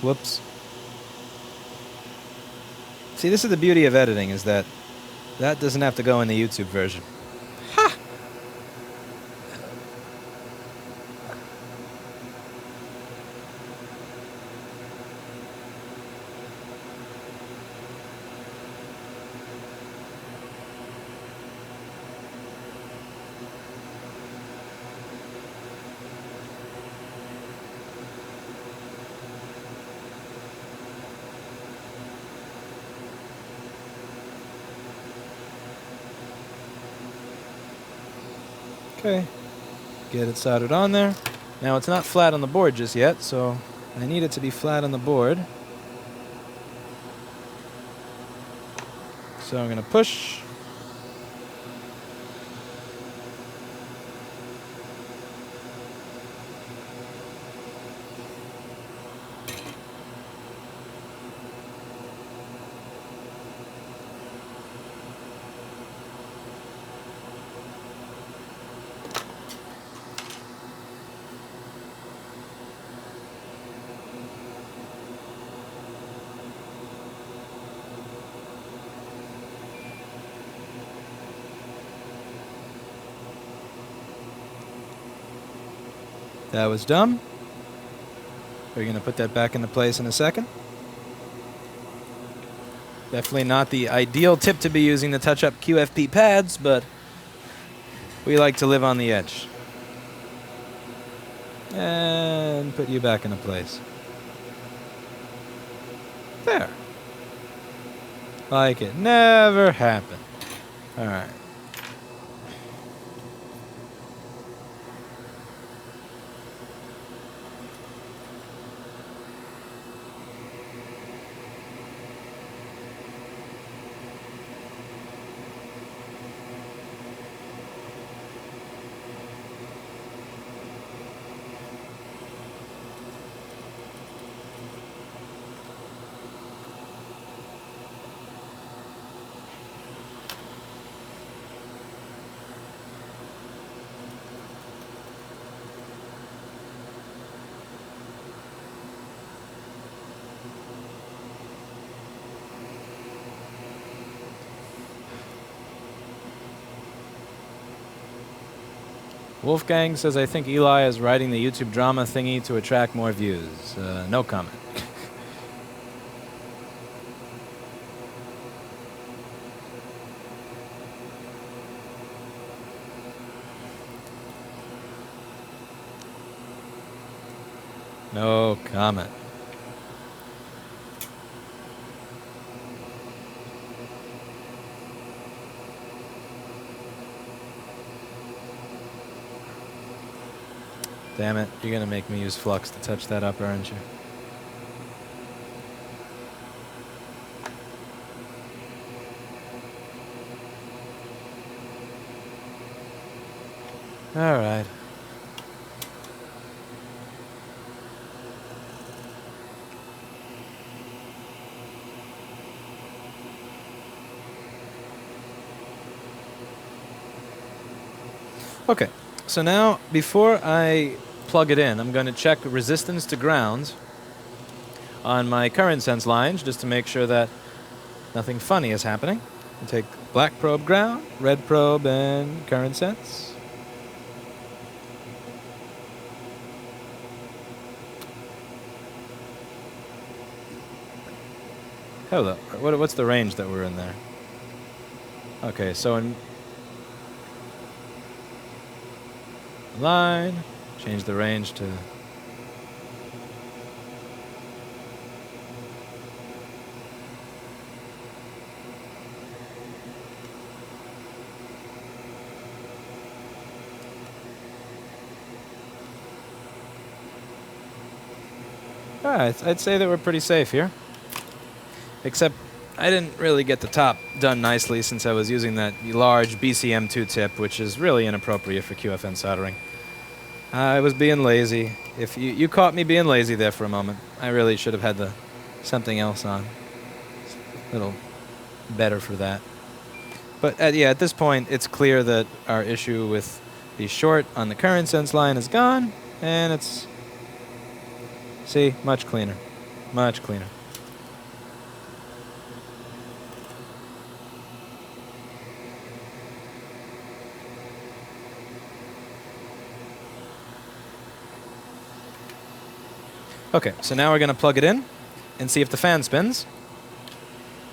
Whoops. See, this is the beauty of editing, is that That doesn't have to go in the YouTube version. Ha! Okay, get it soldered on there. Now it's not flat on the board just yet, so I need it to be flat on the board. So I'm going to push. That was dumb. We're going to put that back into place in a second. Definitely not the ideal tip to be using to touch up QFP pads, but we like to live on the edge. And put you back into place. There. Like it never happened. All right. Wolfgang says, I think Eli is writing the YouTube drama thingy to attract more views. No comment. No comment. Damn it, you're gonna make me use flux to touch that up, aren't you? All right. Okay, so now before I plug it in, I'm going to check resistance to ground on my current sense lines just to make sure that nothing funny is happening. I'll take black probe ground, red probe, and current sense. Hello. What's the range that we're in there? Okay, so in line, change the range to Alright, I'd say that we're pretty safe here. Except I didn't really get the top done nicely since I was using that large BCM2 tip, which is really inappropriate for QFN soldering. I was being lazy. If you caught me being lazy there for a moment. I really should have had the something else on. A little better for that. But yeah, at this point, it's clear that our issue with the short on the current sense line is gone, and it's, see, much cleaner. Much cleaner. Okay, so now we're going to plug it in and see if the fan spins.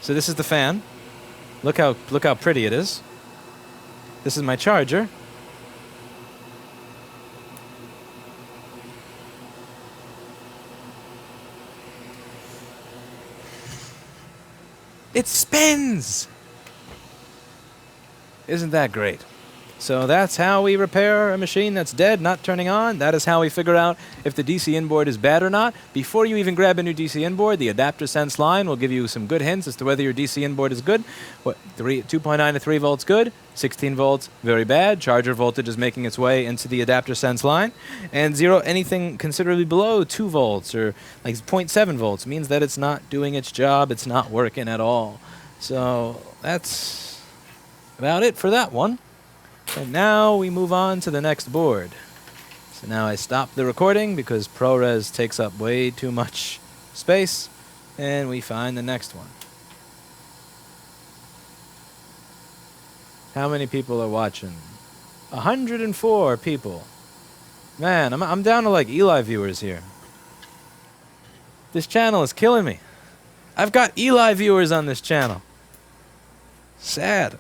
So this is the fan. Look how pretty it is. This is my charger. It spins! Isn't that great? So that's how we repair a machine that's dead, not turning on. That is how we figure out if the DC inboard is bad or not. Before you even grab a new DC inboard, the adapter sense line will give you some good hints as to whether your DC inboard is good. 2.9 to 3 volts good, 16 volts very bad. Charger voltage is making its way into the adapter sense line. And anything considerably below 2 volts or like 0.7 volts means that it's not doing its job, it's not working at all. So that's about it for that one. And now we move on to the next board. So now I stop the recording because ProRes takes up way too much space, and we find the next one. How many people are watching? 104 people. Man, I'm down to like Eli viewers here. This channel is killing me. I've got Eli viewers on this channel. Sad.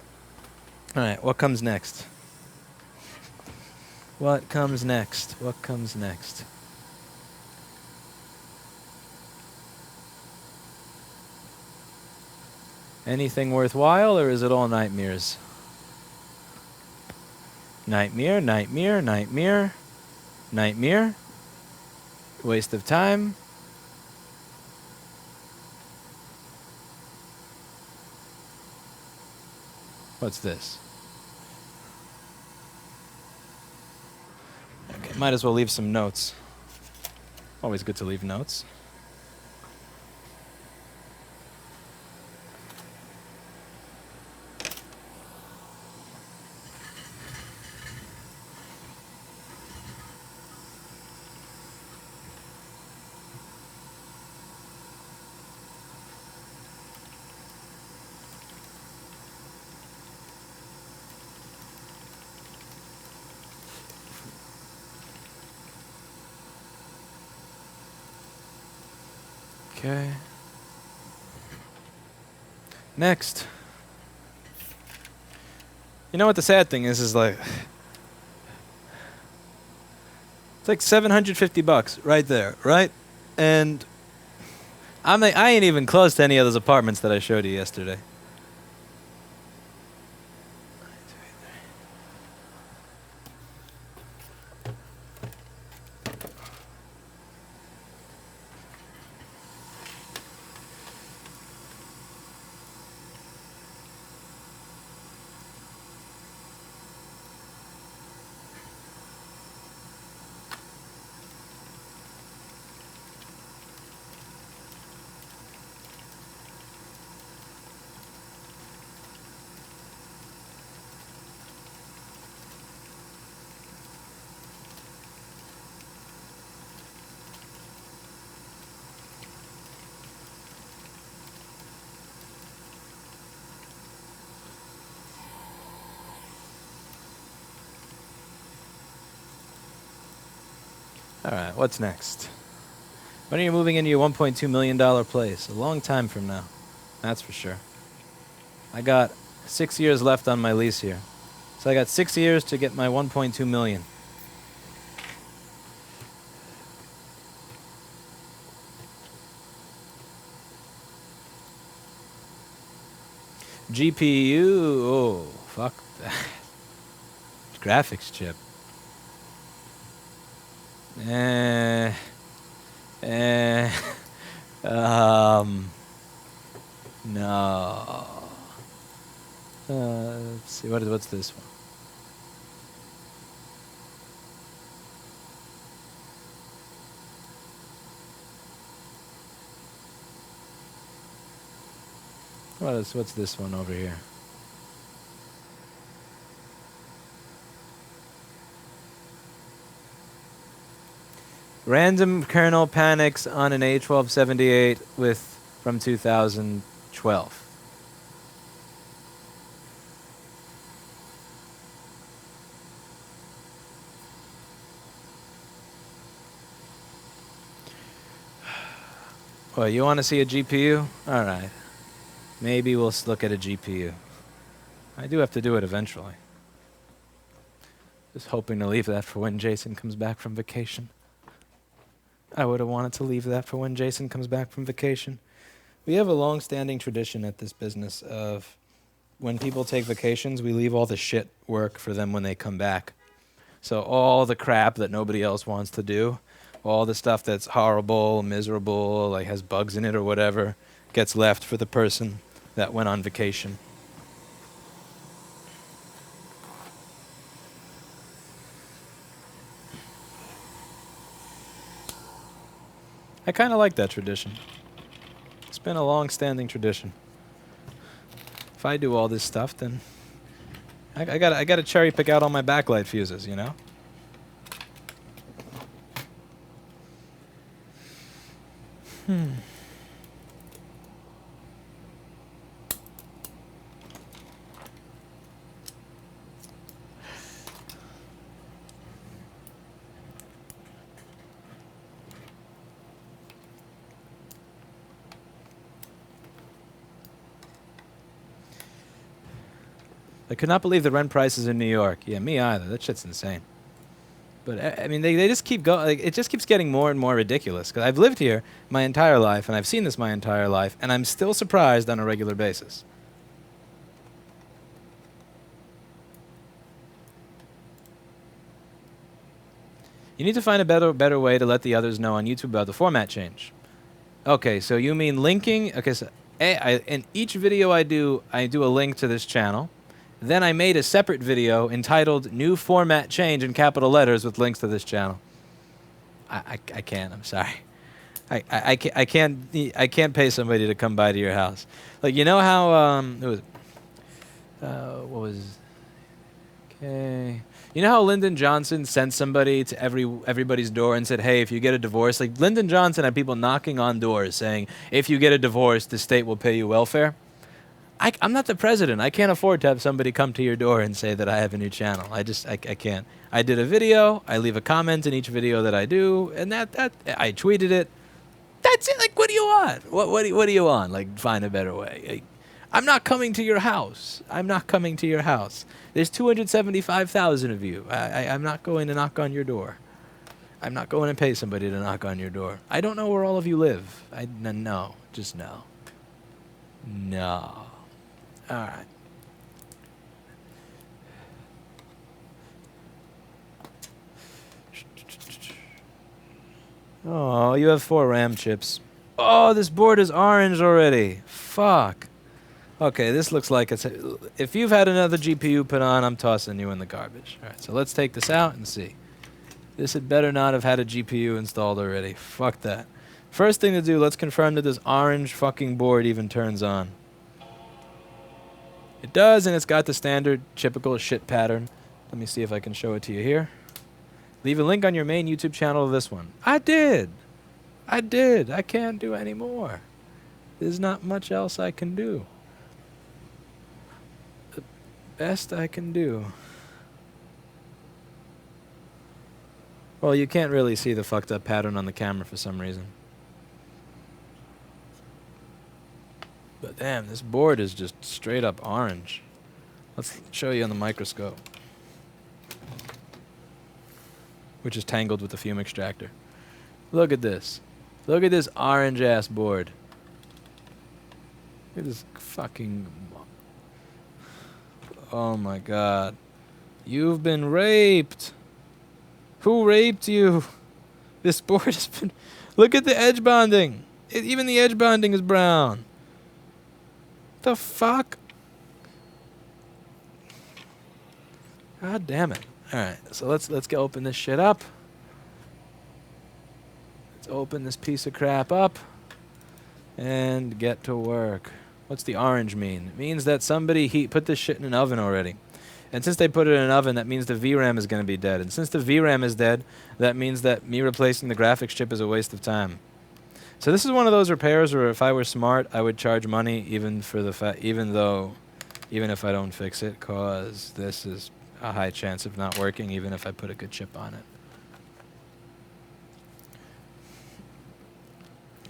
Alright, what comes next? What comes next? What comes next? Anything worthwhile, or is it all nightmares? Nightmare, nightmare, nightmare, nightmare. Waste of time. What's this? Okay, might as well leave some notes. Always good to leave notes. Okay. Next. You know what the sad thing is like it's like $750 right there, right? And I ain't even close to any of those apartments that I showed you yesterday. Alright, what's next? When are you moving into your $1.2 million place? A long time from now. That's for sure. I got 6 years left on my lease here. So I got 6 years to get my 1.2 million. GPU, oh, fuck that. Graphics chip. No. Let's see, what's this one? What's this one over here? Random kernel panics on an A1278 from 2012. Well, you want to see a GPU? All right. Maybe we'll look at a GPU. I do have to do it eventually. Just hoping to leave that for when Jason comes back from vacation. I would have wanted to leave that for when Jason comes back from vacation. We have a long-standing tradition at this business of when people take vacations, we leave all the shit work for them when they come back. So all the crap that nobody else wants to do, all the stuff that's horrible, miserable, like has bugs in it or whatever, gets left for the person that went on vacation. I kind of like that tradition. It's been a long-standing tradition. If I do all this stuff, then I gotta cherry pick out all my backlight fuses, you know? I could not believe the rent prices in New York. Yeah, me either. That shit's insane. But I mean, they just keep going. Like, it just keeps getting more and more ridiculous. Because I've lived here my entire life, and I've seen this my entire life, and I'm still surprised on a regular basis. You need to find a better way to let the others know on YouTube about the format change. Okay, so you mean linking? Okay, so in each video I do a link to this channel. Then I made a separate video entitled "New Format Change" in capital letters with links to this channel. I can't. I'm sorry. I can't pay somebody to come by to your house. Like, you know how what was okay. You know how Lyndon Johnson sent somebody to everybody's door and said, "Hey, if you get a divorce," like Lyndon Johnson had people knocking on doors saying, "If you get a divorce, the state will pay you welfare." I'm not the president. I can't afford to have somebody come to your door and say that I have a new channel. I can't. I did a video. I leave a comment in each video that I do, and that I tweeted it. That's it. Like, what do you want? What do you want? Like, find a better way. Like, I'm not coming to your house. I'm not coming to your house. There's 275,000 of you. I'm not going to knock on your door. I'm not going to pay somebody to knock on your door. I don't know where all of you live. No. Just no. No. All right. Oh, you have 4 RAM chips. Oh, this board is orange already. Fuck. Okay, this looks like it's... If you've had another GPU put on, I'm tossing you in the garbage. All right, so let's take this out and see. This had better not have had a GPU installed already. Fuck that. First thing to do, let's confirm that this orange fucking board even turns on. It does, and it's got the standard typical shit pattern. Let me see if I can show it to you here. Leave a link on your main YouTube channel to this one. I did. I can't do any more. There's not much else I can do. The best I can do. Well, you can't really see the fucked up pattern on the camera for some reason. But damn, this board is just straight up orange. Let's show you on the microscope. Which is tangled with the fume extractor. Look at this. Look at this orange ass board. Look at this fucking... Oh my god. You've been raped. Who raped you? This board has been... Look at the edge bonding. Even the edge bonding is brown. The fuck? God damn it. Alright, so let's go open this shit up. Let's open this piece of crap up and get to work. What's the orange mean? It means that somebody put this shit in an oven already. And since they put it in an oven, that means the VRAM is going to be dead. And since the VRAM is dead, that means that me replacing the graphics chip is a waste of time. So this is one of those repairs where if I were smart, I would charge money even if I don't fix it, cause this is a high chance of not working even if I put a good chip on it.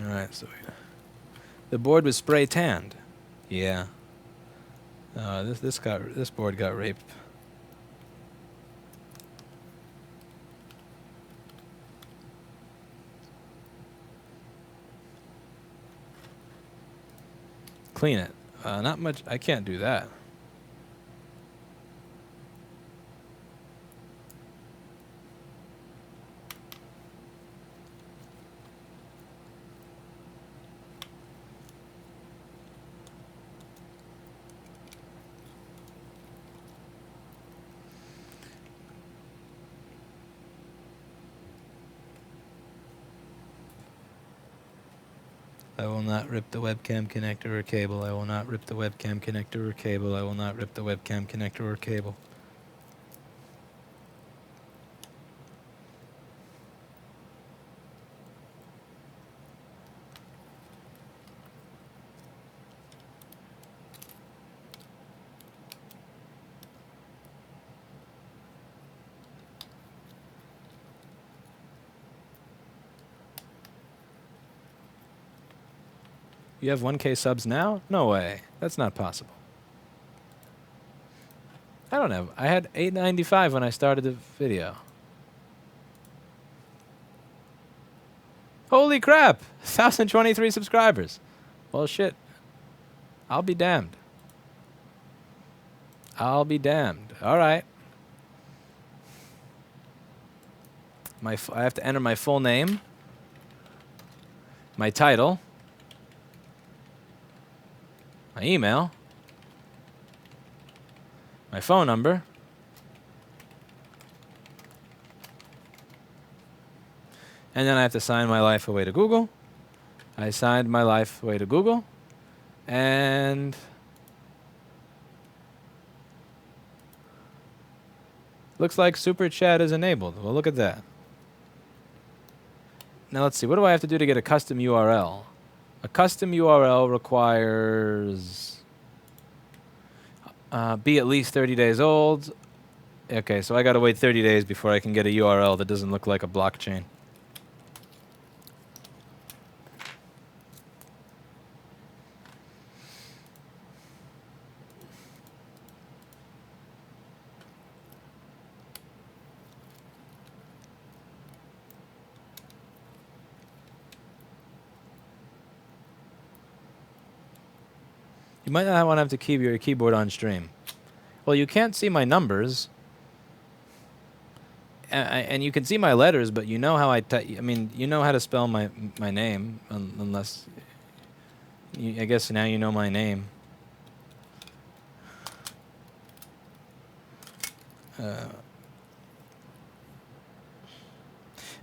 Alright, so the board was spray tanned. Yeah. This board got raped. Clean it. Not much. I can't do that. I will not rip the webcam connector or cable. I will not rip the webcam connector or cable. I will not rip the webcam connector or cable. You have 1K subs now? No way. That's not possible. I don't know. I had 895 when I started the video. Holy crap! 1,023 subscribers. Well, shit. I'll be damned. I'll be damned. All right. I have to enter my full name, my title, my email, my phone number, and then I have to sign my life away to Google. I signed my life away to Google, and looks like Super Chat is enabled. Well, look at that. Now let's see, what do I have to do to get a custom URL? A custom URL requires be at least 30 days old. Okay, so I gotta wait 30 days before I can get a URL that doesn't look like a blockchain. You might not want to have to keep your keyboard on stream. Well, you can't see my numbers, and you can see my letters, but you know how I mean, you know how to spell my name, unless I guess now you know my name.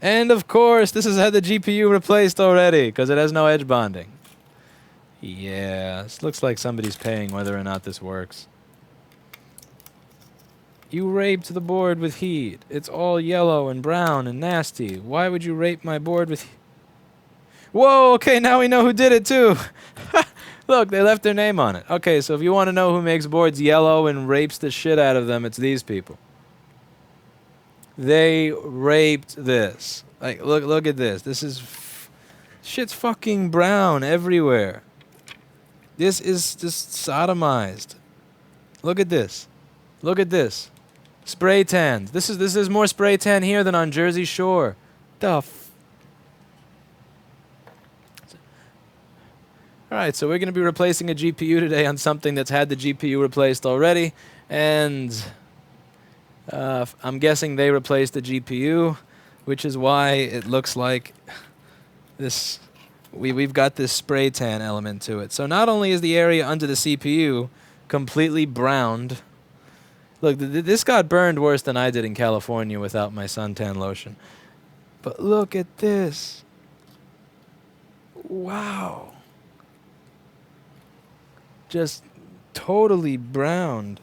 And of course, this has had the GPU replaced already because it has no edge bonding. Yeah, this looks like somebody's paying whether or not this works. You raped the board with heat. It's all yellow and brown and nasty. Why would you rape my board with heat? Whoa, okay, now we know who did it too. Look, they left their name on it. Okay, so if you want to know who makes boards yellow and rapes the shit out of them, it's these people. They raped this. Like, look at this. This is... shit's fucking brown everywhere. This is just sodomized. Look at this. Look at this. Spray tanned. This is more spray tan here than on Jersey Shore. The f... Alright, so we're going to be replacing a GPU today on something that's had the GPU replaced already. And I'm guessing they replaced the GPU, which is why it looks like this... We've got this spray tan element to it. So not only is the area under the CPU completely browned. Look, this got burned worse than I did in California without my suntan lotion. But look at this. Wow. Just totally browned.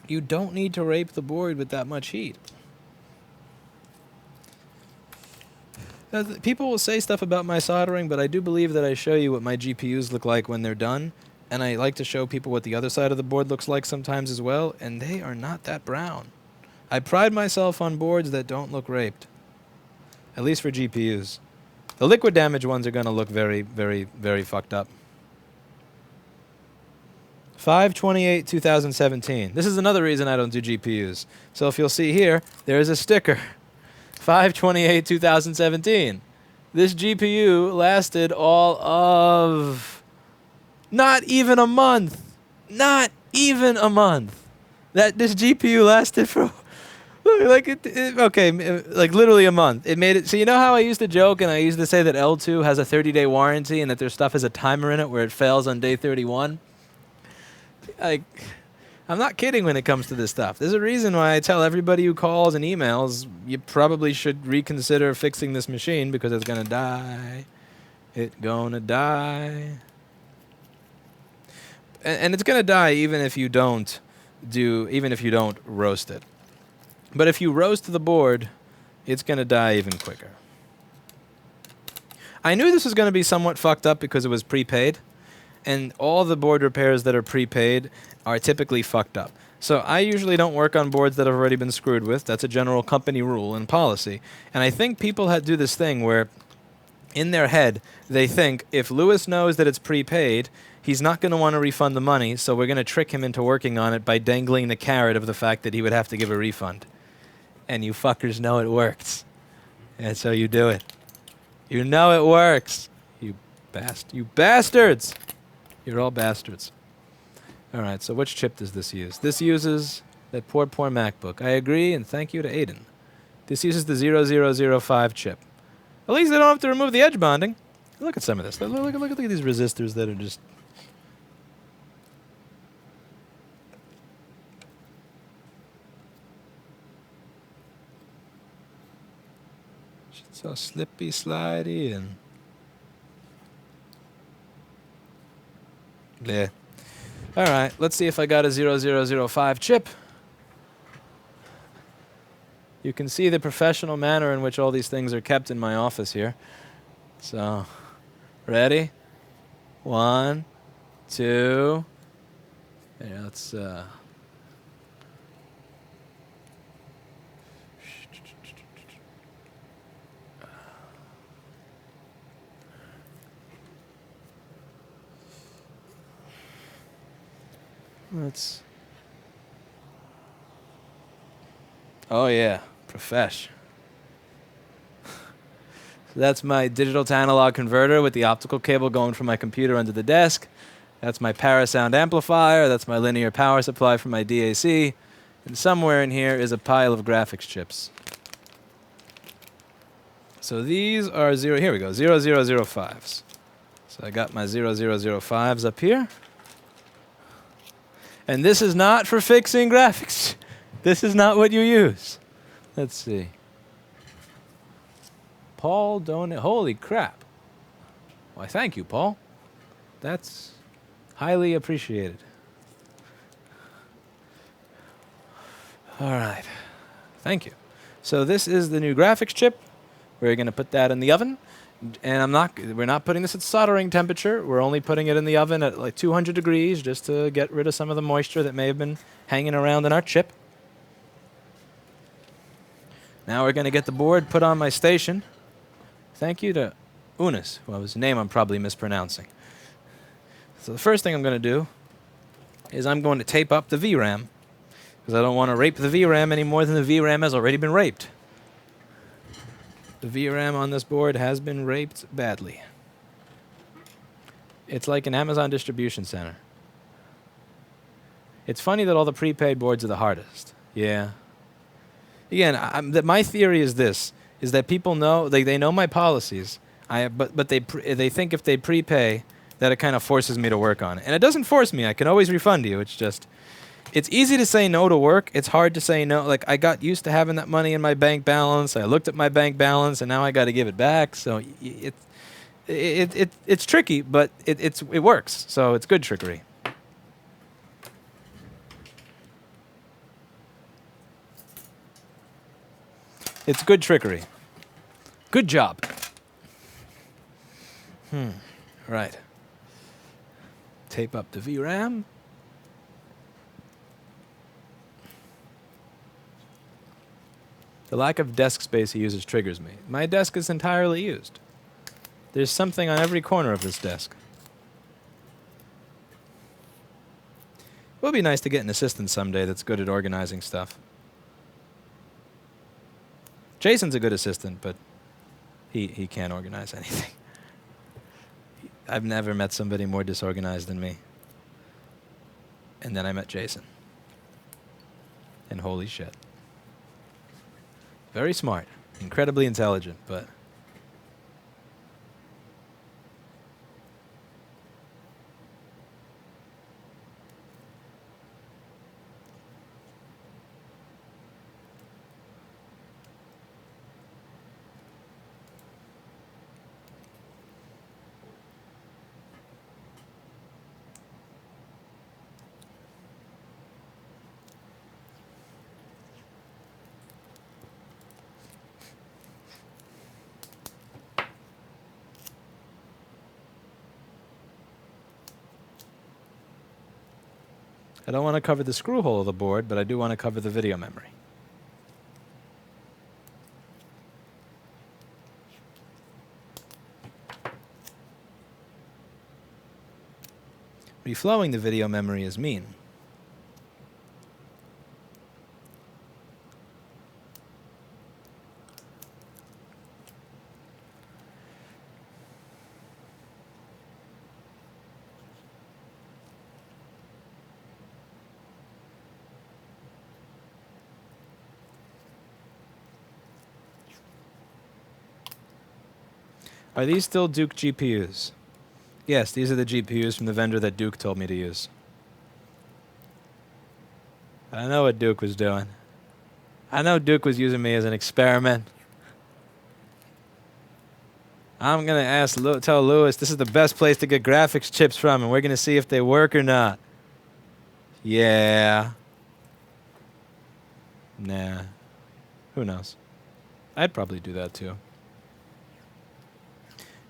You don't need to rape the board with that much heat. People will say stuff about my soldering, but I do believe that I show you what my GPUs look like when they're done, and I like to show people what the other side of the board looks like sometimes as well, and they are not that brown. I pride myself on boards that don't look raped, at least for GPUs. The liquid damage ones are going to look very, very, very fucked up. 5/28/2017. This is another reason I don't do GPUs. So if you'll see here, there is a sticker. 5/28/2017. This GPU lasted all of not even a month. Not even a month. This GPU lasted for like like literally a month. It made it. So you know how I used to joke and I used to say that L2 has a 30-day warranty and that their stuff has a timer in it where it fails on day 31? Like, I'm not kidding when it comes to this stuff. There's a reason why I tell everybody who calls and emails, you probably should reconsider fixing this machine because it's gonna die. It's gonna die. And it's gonna die even if you don't roast it. But if you roast the board, it's gonna die even quicker. I knew this was gonna be somewhat fucked up because it was prepaid. And all the board repairs that are prepaid are typically fucked up. So I usually don't work on boards that have already been screwed with. That's a general company rule and policy. And I think people do this thing where in their head they think if Lewis knows that it's prepaid, he's not going to want to refund the money, so we're going to trick him into working on it by dangling the carrot of the fact that he would have to give a refund. And you fuckers know it works. And so you do it. You know it works. You bastards! You're all bastards. All right, so which chip does this use? This uses that poor MacBook. I agree, and thank you to Aiden. This uses the 0005 chip. At least they don't have to remove the edge bonding. Look at some of this. Look at these resistors that are just... It's so slippy, slidey, and... Yeah. All right, let's see if I got a 0005 chip. You can see the professional manner in which all these things are kept in my office here. So, ready? 1, 2. Yeah, let's... Let's... Oh yeah, profesh. So that's my digital to analog converter with the optical cable going from my computer under the desk. That's my parasound amplifier. That's my linear power supply for my DAC. And somewhere in here is a pile of graphics chips. So these are here we go, 0005s. So I got my 0005s up here. And this is not for fixing graphics. This is not what you use. Let's see. Paul donate. Holy crap. Why, thank you, Paul. That's highly appreciated. All right. Thank you. So this is the new graphics chip. We're going to put that in the oven. And we're not putting this at soldering temperature. We're only putting it in the oven at like 200 degrees just to get rid of some of the moisture that may have been hanging around in our chip. Now we're going to get the board put on my station. Thank you to Unis, whose name I'm probably mispronouncing. So the first thing I'm going to do is I'm going to tape up the VRAM because I don't want to rape the VRAM any more than the VRAM has already been raped. The VRAM on this board has been raped badly. It's like an Amazon distribution center. It's funny that all the prepaid boards are the hardest. Yeah. Again, my theory is this, is that people know, they know my policies, but they think if they prepay, that it kind of forces me to work on it. And it doesn't force me. I can always refund you. It's just... It's easy to say no to work. It's hard to say no. Like, I got used to having that money in my bank balance. I looked at my bank balance, and now I got to give it back. So it's tricky, but it works. So it's good trickery. It's good trickery. Good job. Right. Tape up the VRAM. The lack of desk space he uses triggers me. My desk is entirely used. There's something on every corner of this desk. It would be nice to get an assistant someday that's good at organizing stuff. Jason's a good assistant, but he can't organize anything. I've never met somebody more disorganized than me. And then I met Jason. And holy shit. Very smart. Incredibly intelligent, but... I don't want to cover the screw hole of the board, but I do want to cover the video memory. Reflowing the video memory is mean. Are these still Duke GPUs? Yes, these are the GPUs from the vendor that Duke told me to use. I know what Duke was doing. I know Duke was using me as an experiment. I'm going to tell Lewis this is the best place to get graphics chips from, and we're going to see if they work or not. Yeah. Nah. Who knows? I'd probably do that too.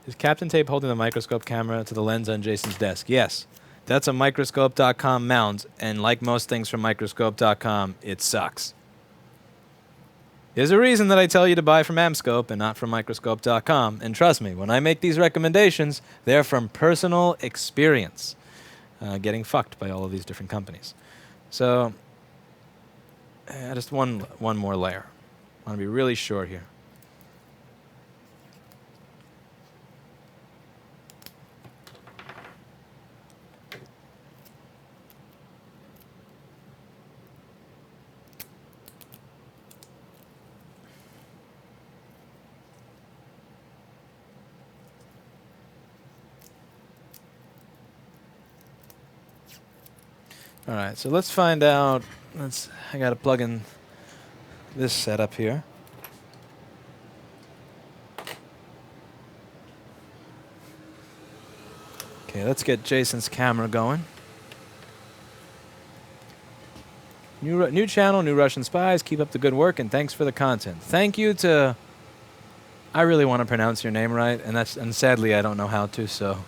Is Captain Tape holding the microscope camera to the lens on Jason's desk? Yes. That's a microscope.com mount, and like most things from microscope.com, it sucks. There's a reason that I tell you to buy from Amscope and not from microscope.com, and trust me, when I make these recommendations, they're from personal experience, getting fucked by all of these different companies. So, just one more layer. I want to be really short here. All right, so let's find out. I got to plug in this setup here. Okay, let's get Jason's camera going. New channel, New Russian Spies. Keep up the good work, and thanks for the content. Thank you to... I really want to pronounce your name right, and sadly I don't know how to, so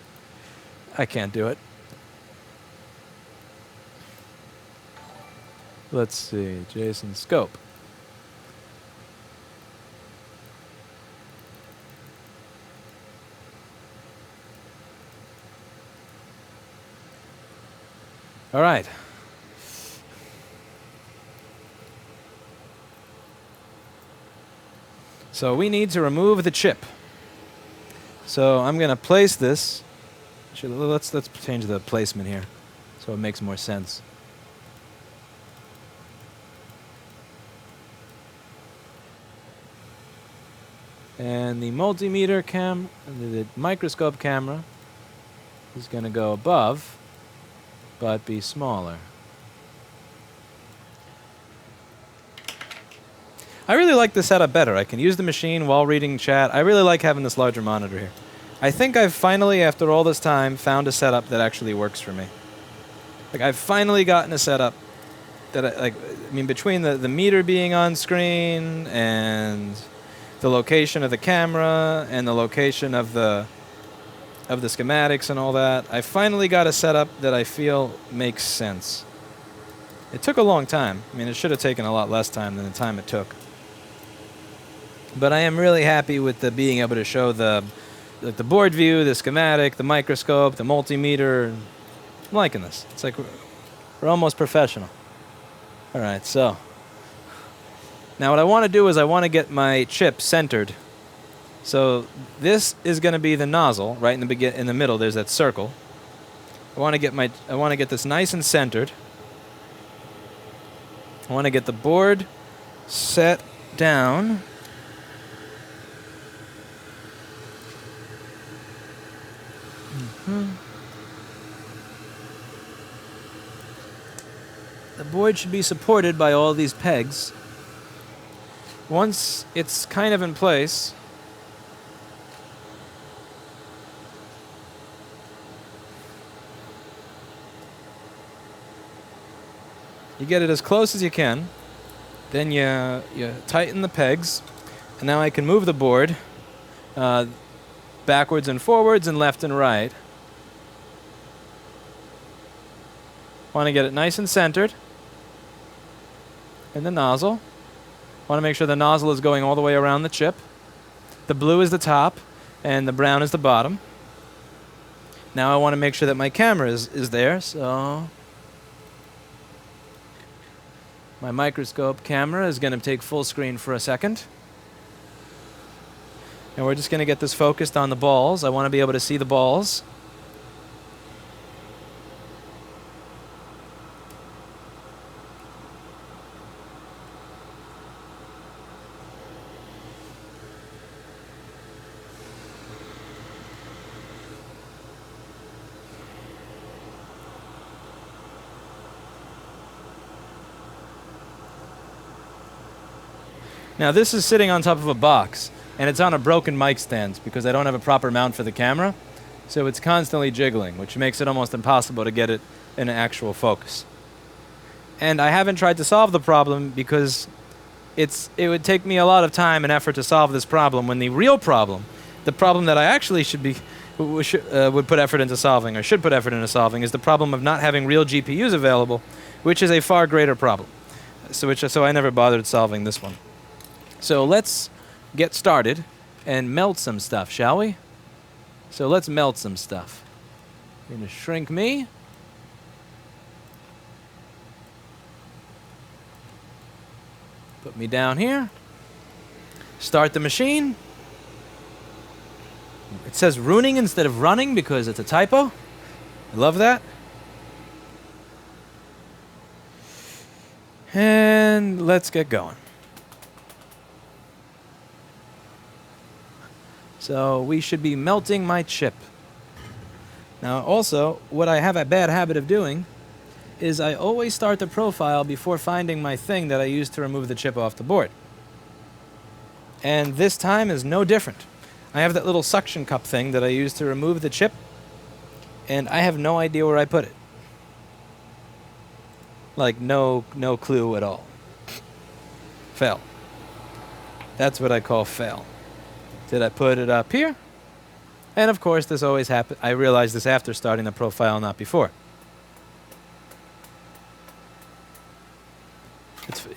I can't do it. Let's see, Jason Scope. All right. So we need to remove the chip. So I'm going to place this. Let's change the placement here so it makes more sense. And the multimeter the microscope camera is going to go above, but be smaller. I really like the setup better. I can use the machine while reading chat. I really like having this larger monitor here. I think I've finally, after all this time, found a setup that actually works for me. Like, I've finally gotten a setup that, I mean, between the meter being on screen and the location of the camera and the location of the schematics and all that, I finally got a setup that I feel makes sense. It took a long time. I mean, it should have taken a lot less time than the time it took. But I am really happy with being able to show the like the board view, the schematic, the microscope, the multimeter. I'm liking this. It's like we're almost professional. All right, so now what I want to do is I want to get my chip centered. So this is going to be the nozzle right in the middle. There's that circle. I want to get this nice and centered. I want to get the board set down. The board should be supported by all these pegs. Once it's kind of in place, you get it as close as you can. Then you tighten the pegs, and now I can move the board backwards and forwards and left and right. Want to get it nice and centered in the nozzle. Want to make sure the nozzle is going all the way around the chip. The blue is the top, and the brown is the bottom. Now I want to make sure that my camera is there, so my microscope camera is going to take full screen for a second. And we're just going to get this focused on the balls. I want to be able to see the balls. Now this is sitting on top of a box, and it's on a broken mic stand because I don't have a proper mount for the camera, so it's constantly jiggling, which makes it almost impossible to get it in an actual focus. And I haven't tried to solve the problem because it would take me a lot of time and effort to solve this problem, when the real problem, the problem that I actually would put effort into solving, or should put effort into solving, is the problem of not having real GPUs available, which is a far greater problem. So I never bothered solving this one. So let's get started and melt some stuff, shall we? So let's melt some stuff. I'm going to shrink me. Put me down here. Start the machine. It says ruining instead of running because it's a typo. I love that. And let's get going. So we should be melting my chip. Now also, what I have a bad habit of doing is I always start the profile before finding my thing that I use to remove the chip off the board. And this time is no different. I have that little suction cup thing that I use to remove the chip, and I have no idea where I put it. Like no clue at all. Fail. That's what I call fail. Did I put it up here? And of course, this always happens. I realized this after starting the profile, not before.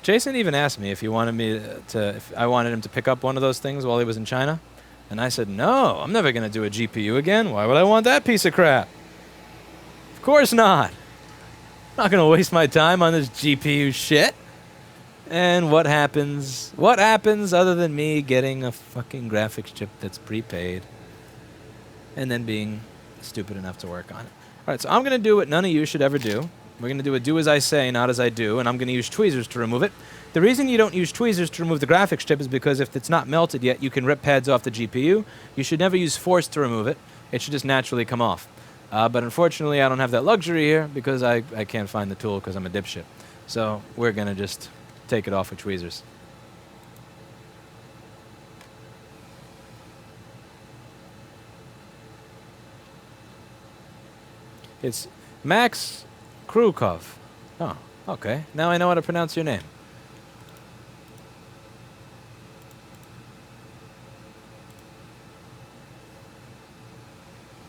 Jason even asked me if he wanted me if I wanted him to pick up one of those things while he was in China. And I said, no, I'm never going to do a GPU again. Why would I want that piece of crap? Of course not. I'm not going to waste my time on this GPU shit. And what happens? What happens other than me getting a fucking graphics chip that's prepaid and then being stupid enough to work on it? All right, so I'm going to do what none of you should ever do. We're going to do a do as I say, not as I do, and I'm going to use tweezers to remove it. The reason you don't use tweezers to remove the graphics chip is because if it's not melted yet, you can rip pads off the GPU. You should never use force to remove it. It should just naturally come off. But unfortunately, I don't have that luxury here because I can't find the tool because I'm a dipshit. So we're going to just take it off with tweezers. It's Max Krukov. Oh, okay. Now I know how to pronounce your name.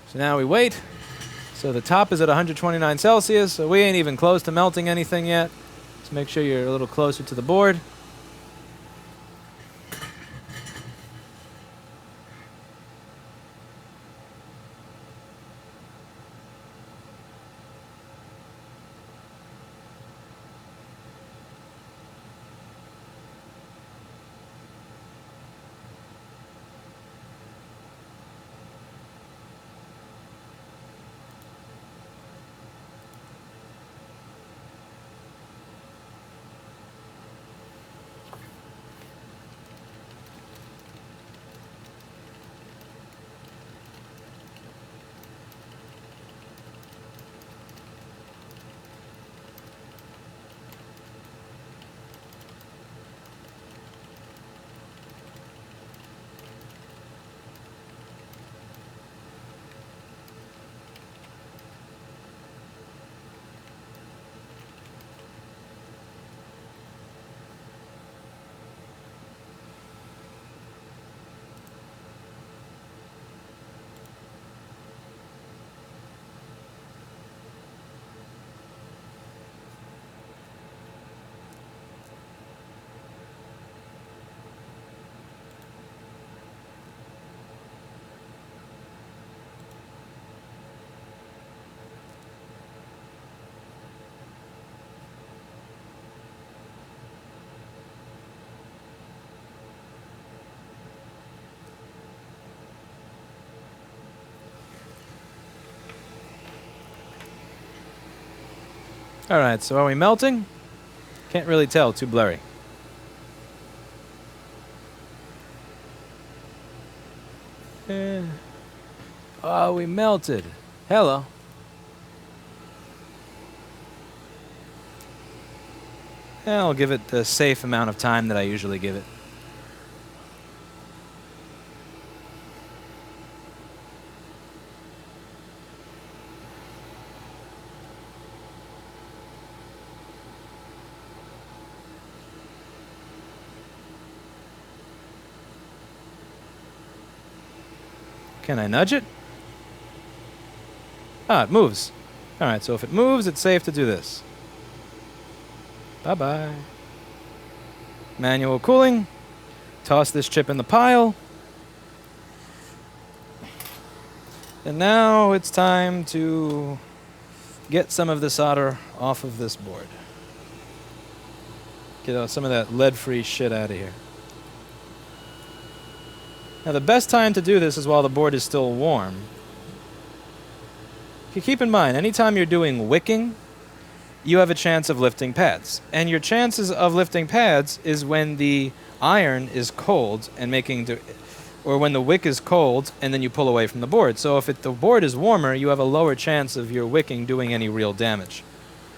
So now we wait. So the top is at 129 Celsius, so we ain't even close to melting anything yet. Make sure you're a little closer to the board. Alright, so are we melting? Can't really tell, too blurry. Oh, we melted. Hello. I'll give it the safe amount of time that I usually give it. Can I nudge it? Ah, it moves. Alright, so if it moves, it's safe to do this. Bye-bye. Manual cooling. Toss this chip in the pile. And now it's time to get some of the solder off of this board. Get some of that lead-free shit out of here. Now the best time to do this is while the board is still warm. You keep in mind, anytime you're doing wicking, you have a chance of lifting pads. And your chances of lifting pads is when the iron is cold and or when the wick is cold and then you pull away from the board. So if the board is warmer, you have a lower chance of your wicking doing any real damage.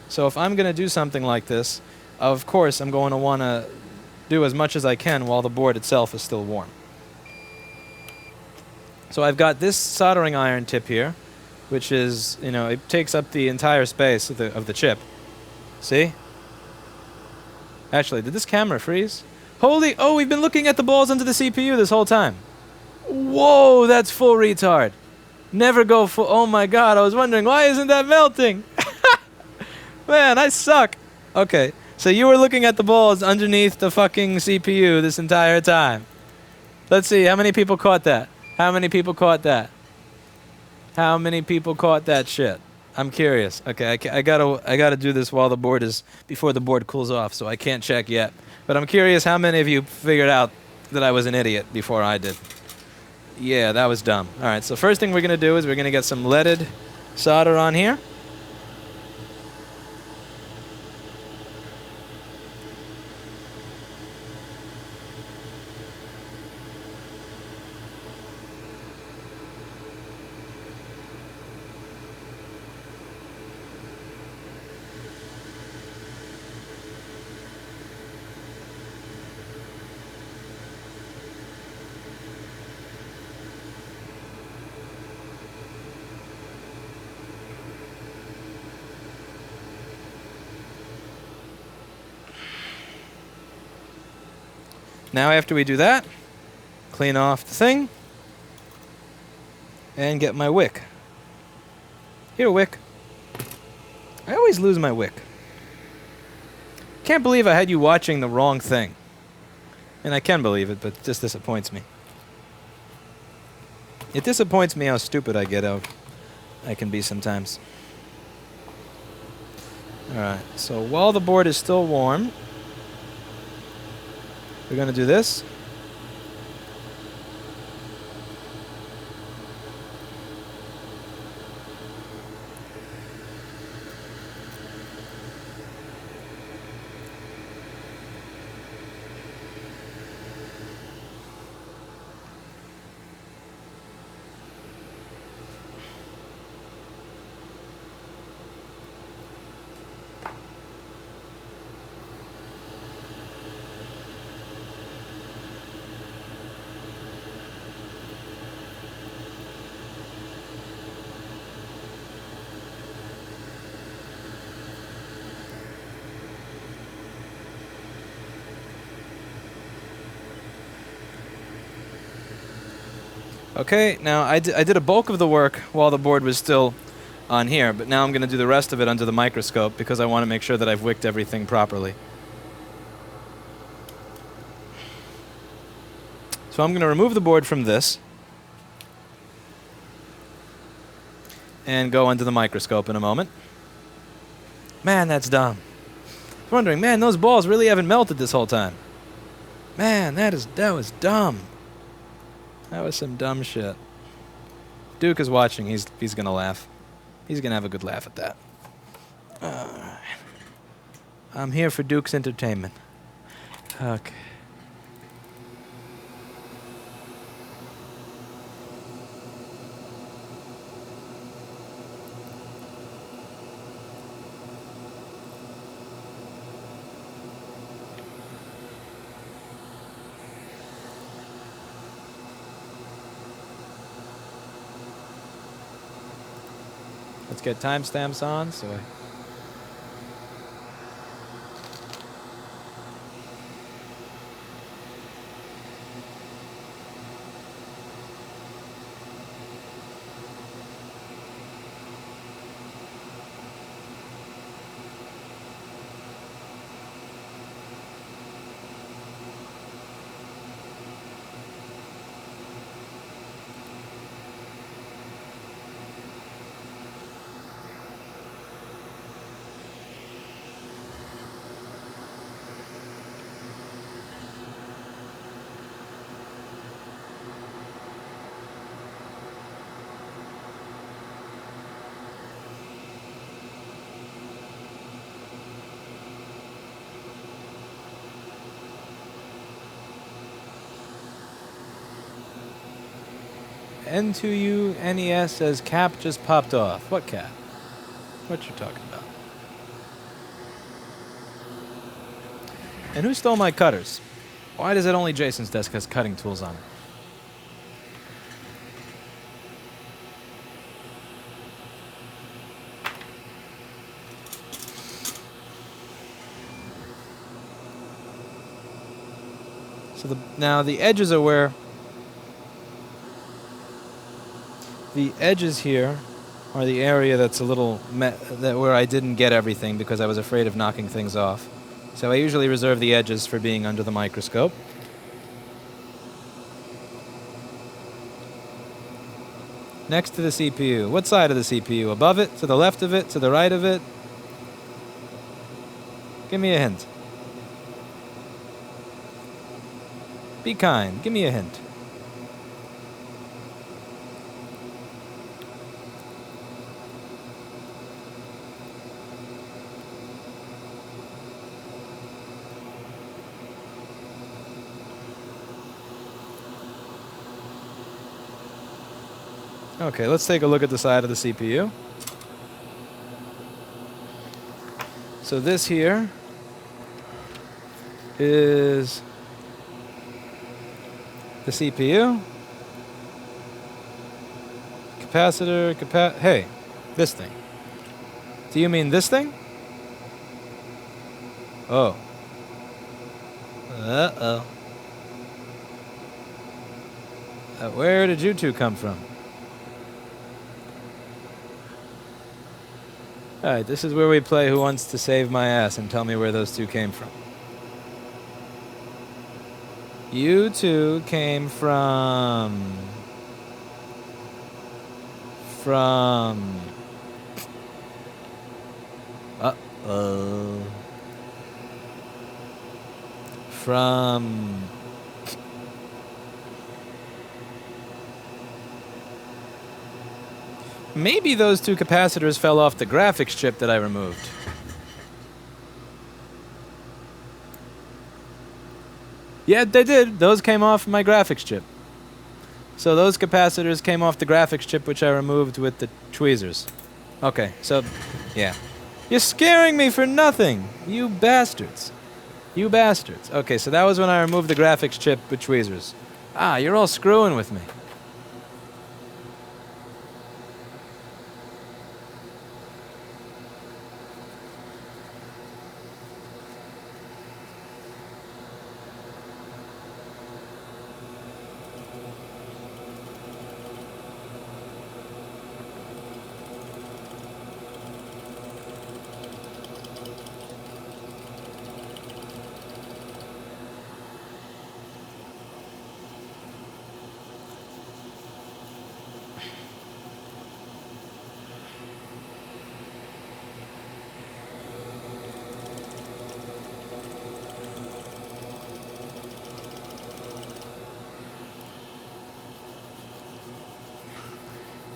So if I'm going to do something like this, of course I'm going to want to do as much as I can while the board itself is still warm. So I've got this soldering iron tip here, which is, it takes up the entire space of the chip. See? Actually, did this camera freeze? Oh, we've been looking at the balls under the CPU this whole time. Whoa, that's full retard. Never go full. Oh my god, I was wondering, why isn't that melting? Man, I suck. Okay, so you were looking at the balls underneath the fucking CPU this entire time. Let's see, how many people caught that? How many people caught that? How many people caught that shit? I'm curious. Okay, I gotta do this while before the board cools off, so I can't check yet. But I'm curious how many of you figured out that I was an idiot before I did. Yeah, that was dumb. All right, so first thing we're gonna do is we're gonna get some leaded solder on here. Now after we do that, clean off the thing and get my wick. Here, wick. I always lose my wick. Can't believe I had you watching the wrong thing. And I can believe it, but it just disappoints me. It disappoints me how stupid I can be sometimes. Alright, so while the board is still warm, we're going to do this. Okay, now I did a bulk of the work while the board was still on here, but now I'm going to do the rest of it under the microscope because I want to make sure that I've wicked everything properly. So I'm going to remove the board from this and go under the microscope in a moment. Man, that's dumb. I was wondering, man, those balls really haven't melted this whole time. Man, that was dumb. That was some dumb shit. Duke is watching. He's going to laugh. He's going to have a good laugh at that. I'm here for Duke's entertainment. Okay. Let's get timestamps on, so N2U NES says cap just popped off. What cap? What you talking about? And who stole my cutters? Why does it only Jason's desk has cutting tools on it? So now the edges are where the edges here are the area that's a little where I didn't get everything because I was afraid of knocking things off. So I usually reserve the edges for being under the microscope. Next to the CPU. What side of the CPU? Above it? To the left of it? To the right of it? Give me a hint. Be kind. Give me a hint. Okay, let's take a look at the side of the CPU. So this here is the CPU. Capacitor, hey, this thing. Do you mean this thing? Oh. Uh-oh. Where did you two come from? Alright, this is where we play Who Wants to Save My Ass and tell me where those two came from. You two came from... Uh-oh. From... Maybe those two capacitors fell off the graphics chip that I removed. Yeah, they did. Those came off my graphics chip. So those capacitors came off the graphics chip, which I removed with the tweezers. Okay, so, yeah. You're scaring me for nothing, you bastards. You bastards. Okay, so that was when I removed the graphics chip with tweezers. Ah, you're all screwing with me.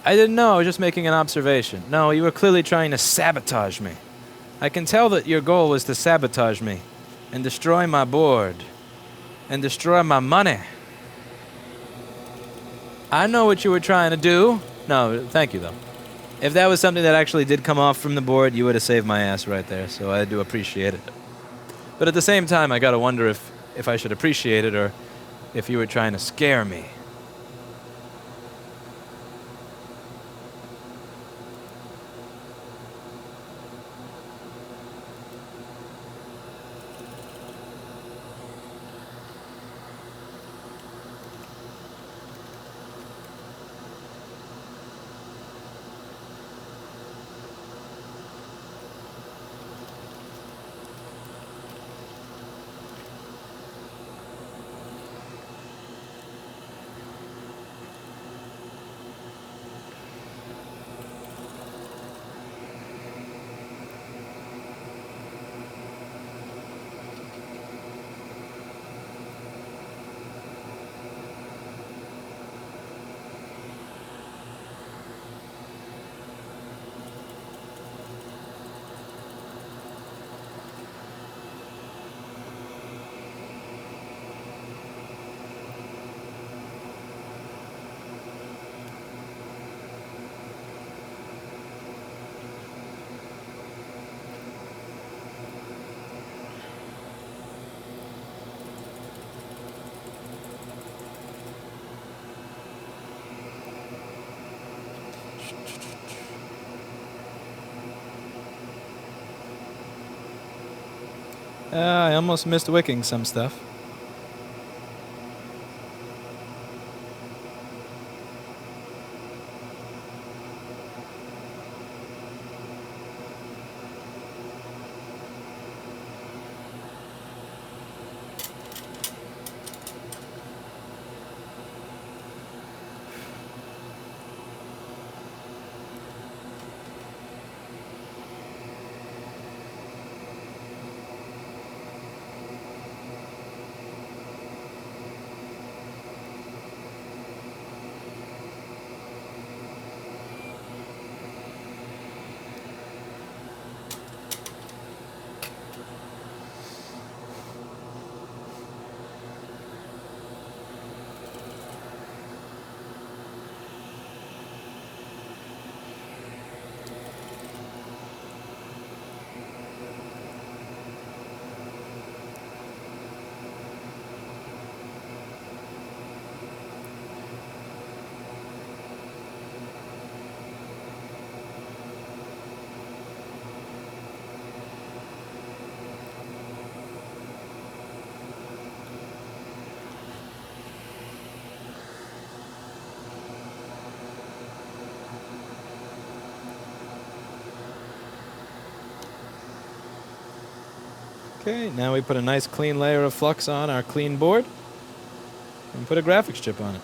I didn't know. I was just making an observation. No, you were clearly trying to sabotage me. I can tell that your goal was to sabotage me and destroy my board and destroy my money. I know what you were trying to do. No, thank you, though. If that was something that actually did come off from the board, you would have saved my ass right there, so I do appreciate it. But at the same time, I gotta wonder if I should appreciate it or if you were trying to scare me. I almost missed wicking some stuff. Okay, now we put a nice clean layer of flux on our clean board and put a graphics chip on it.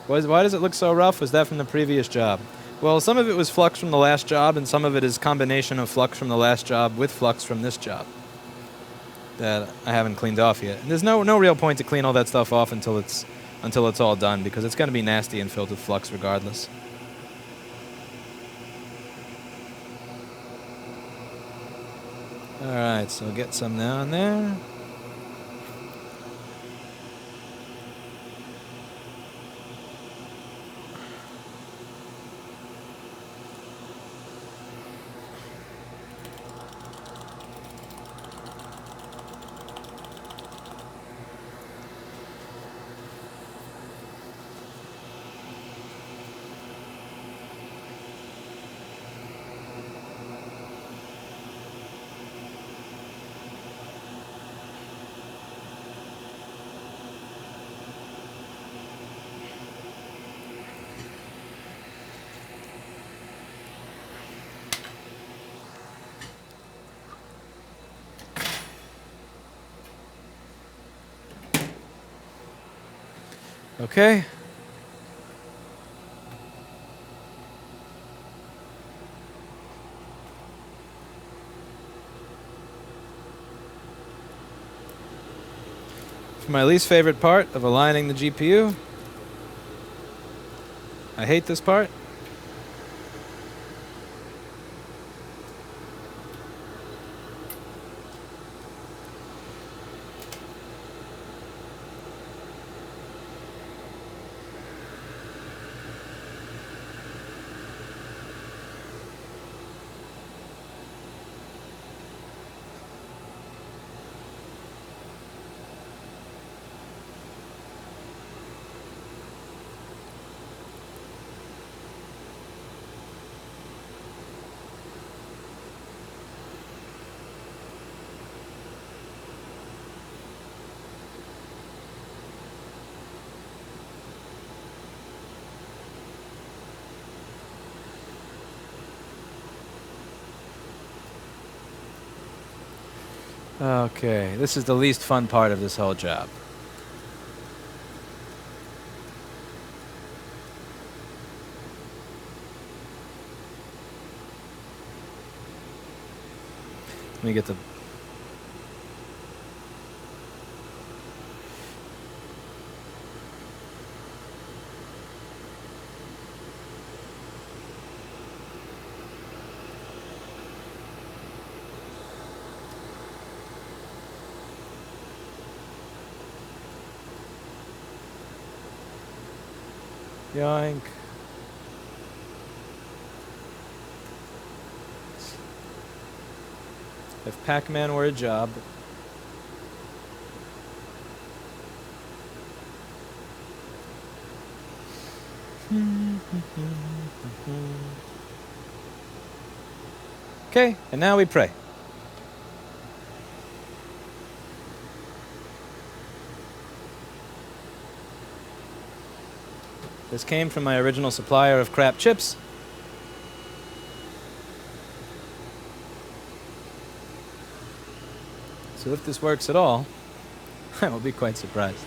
Why does it look so rough? Was that from the previous job? Well, some of it was flux from the last job, and some of it is combination of flux from the last job with flux from this job that I haven't cleaned off yet. And there's no real point to clean all that stuff off until it's all done, because it's going to be nasty and filled with flux regardless. Alright, so get some down there. Okay. For my least favorite part of aligning the GPU, I hate this part. Okay, this is the least fun part of this whole job. Let me get the... Yoink. If Pac-Man were a job... Okay, and now we pray. This came from my original supplier of crap chips. So if this works at all, I will be quite surprised.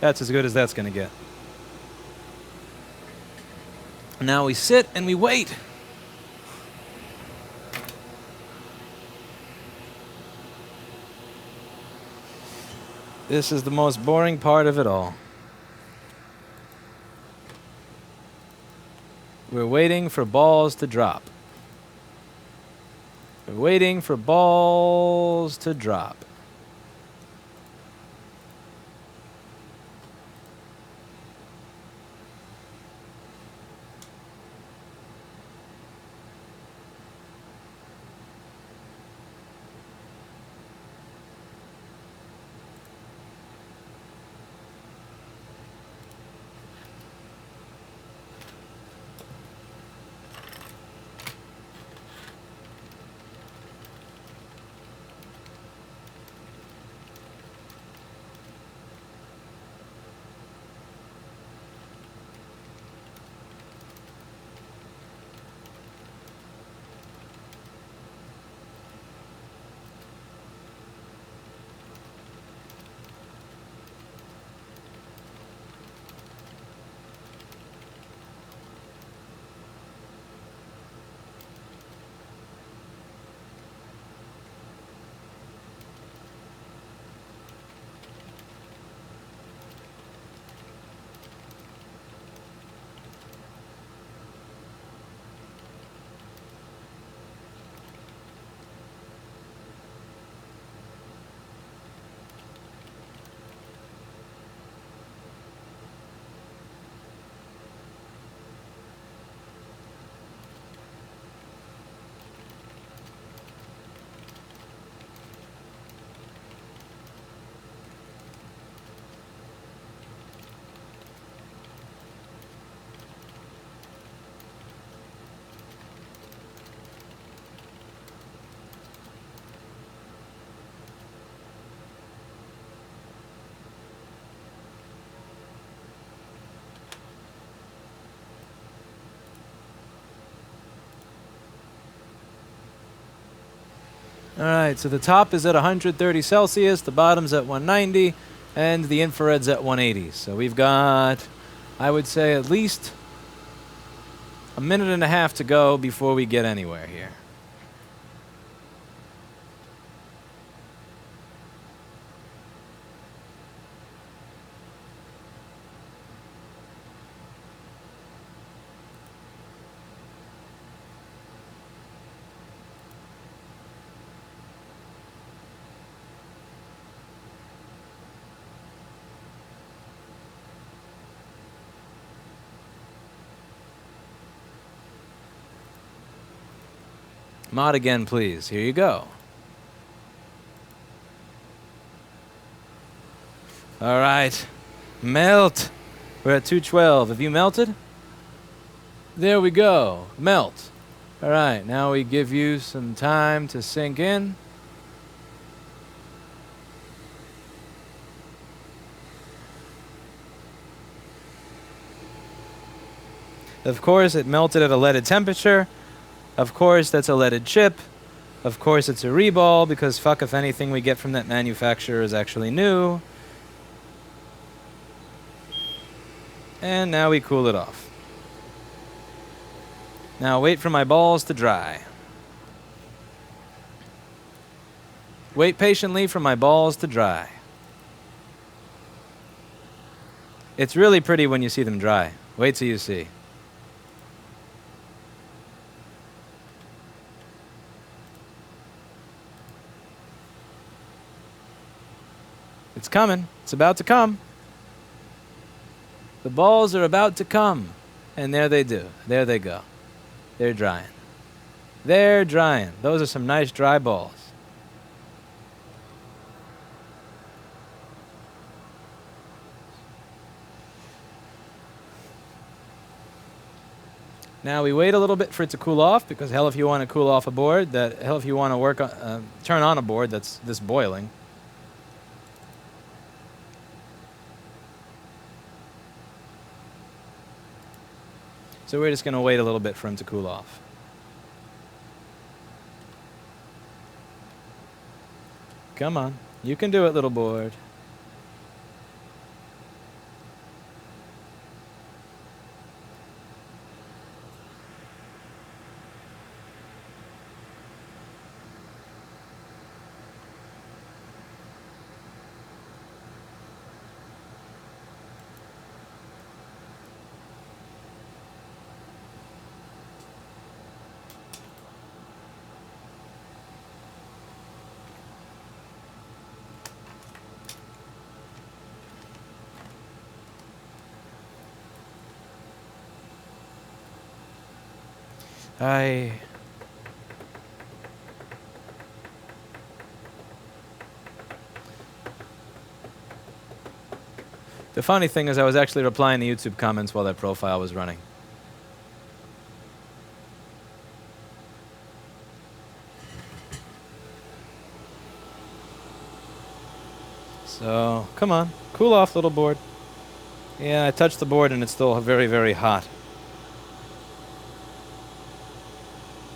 That's as good as that's going to get. Now we sit and we wait. This is the most boring part of it all. We're waiting for balls to drop. We're waiting for balls to drop. All right, so the top is at 130 Celsius, the bottom's at 190, and the infrared's at 180. So we've got, I would say, at least a minute and a half to go before we get anywhere here. Mod again, please. Here you go. All right. Melt. We're at 212. Have you melted? There we go. Melt. All right. Now we give you some time to sink in. Of course, it melted at a leaded temperature. Of course, that's a leaded chip. Of course, it's a reball, because fuck if anything we get from that manufacturer is actually new. And now we cool it off. Now wait for my balls to dry. Wait patiently for my balls to dry. It's really pretty when you see them dry. Wait till you see. It's coming. It's about to come. The balls are about to come. And there they do. There they go. They're drying. They're drying. Those are some nice dry balls. Now we wait a little bit for it to cool off, because hell if you want to cool off a board, hell if you want to work on, turn on a board that's this boiling. So we're just going to wait a little bit for him to cool off. Come on. You can do it, little board. The funny thing is I was actually replying to YouTube comments while that profile was running. So, come on. Cool off, little board. Yeah, I touched the board and it's still very, very hot.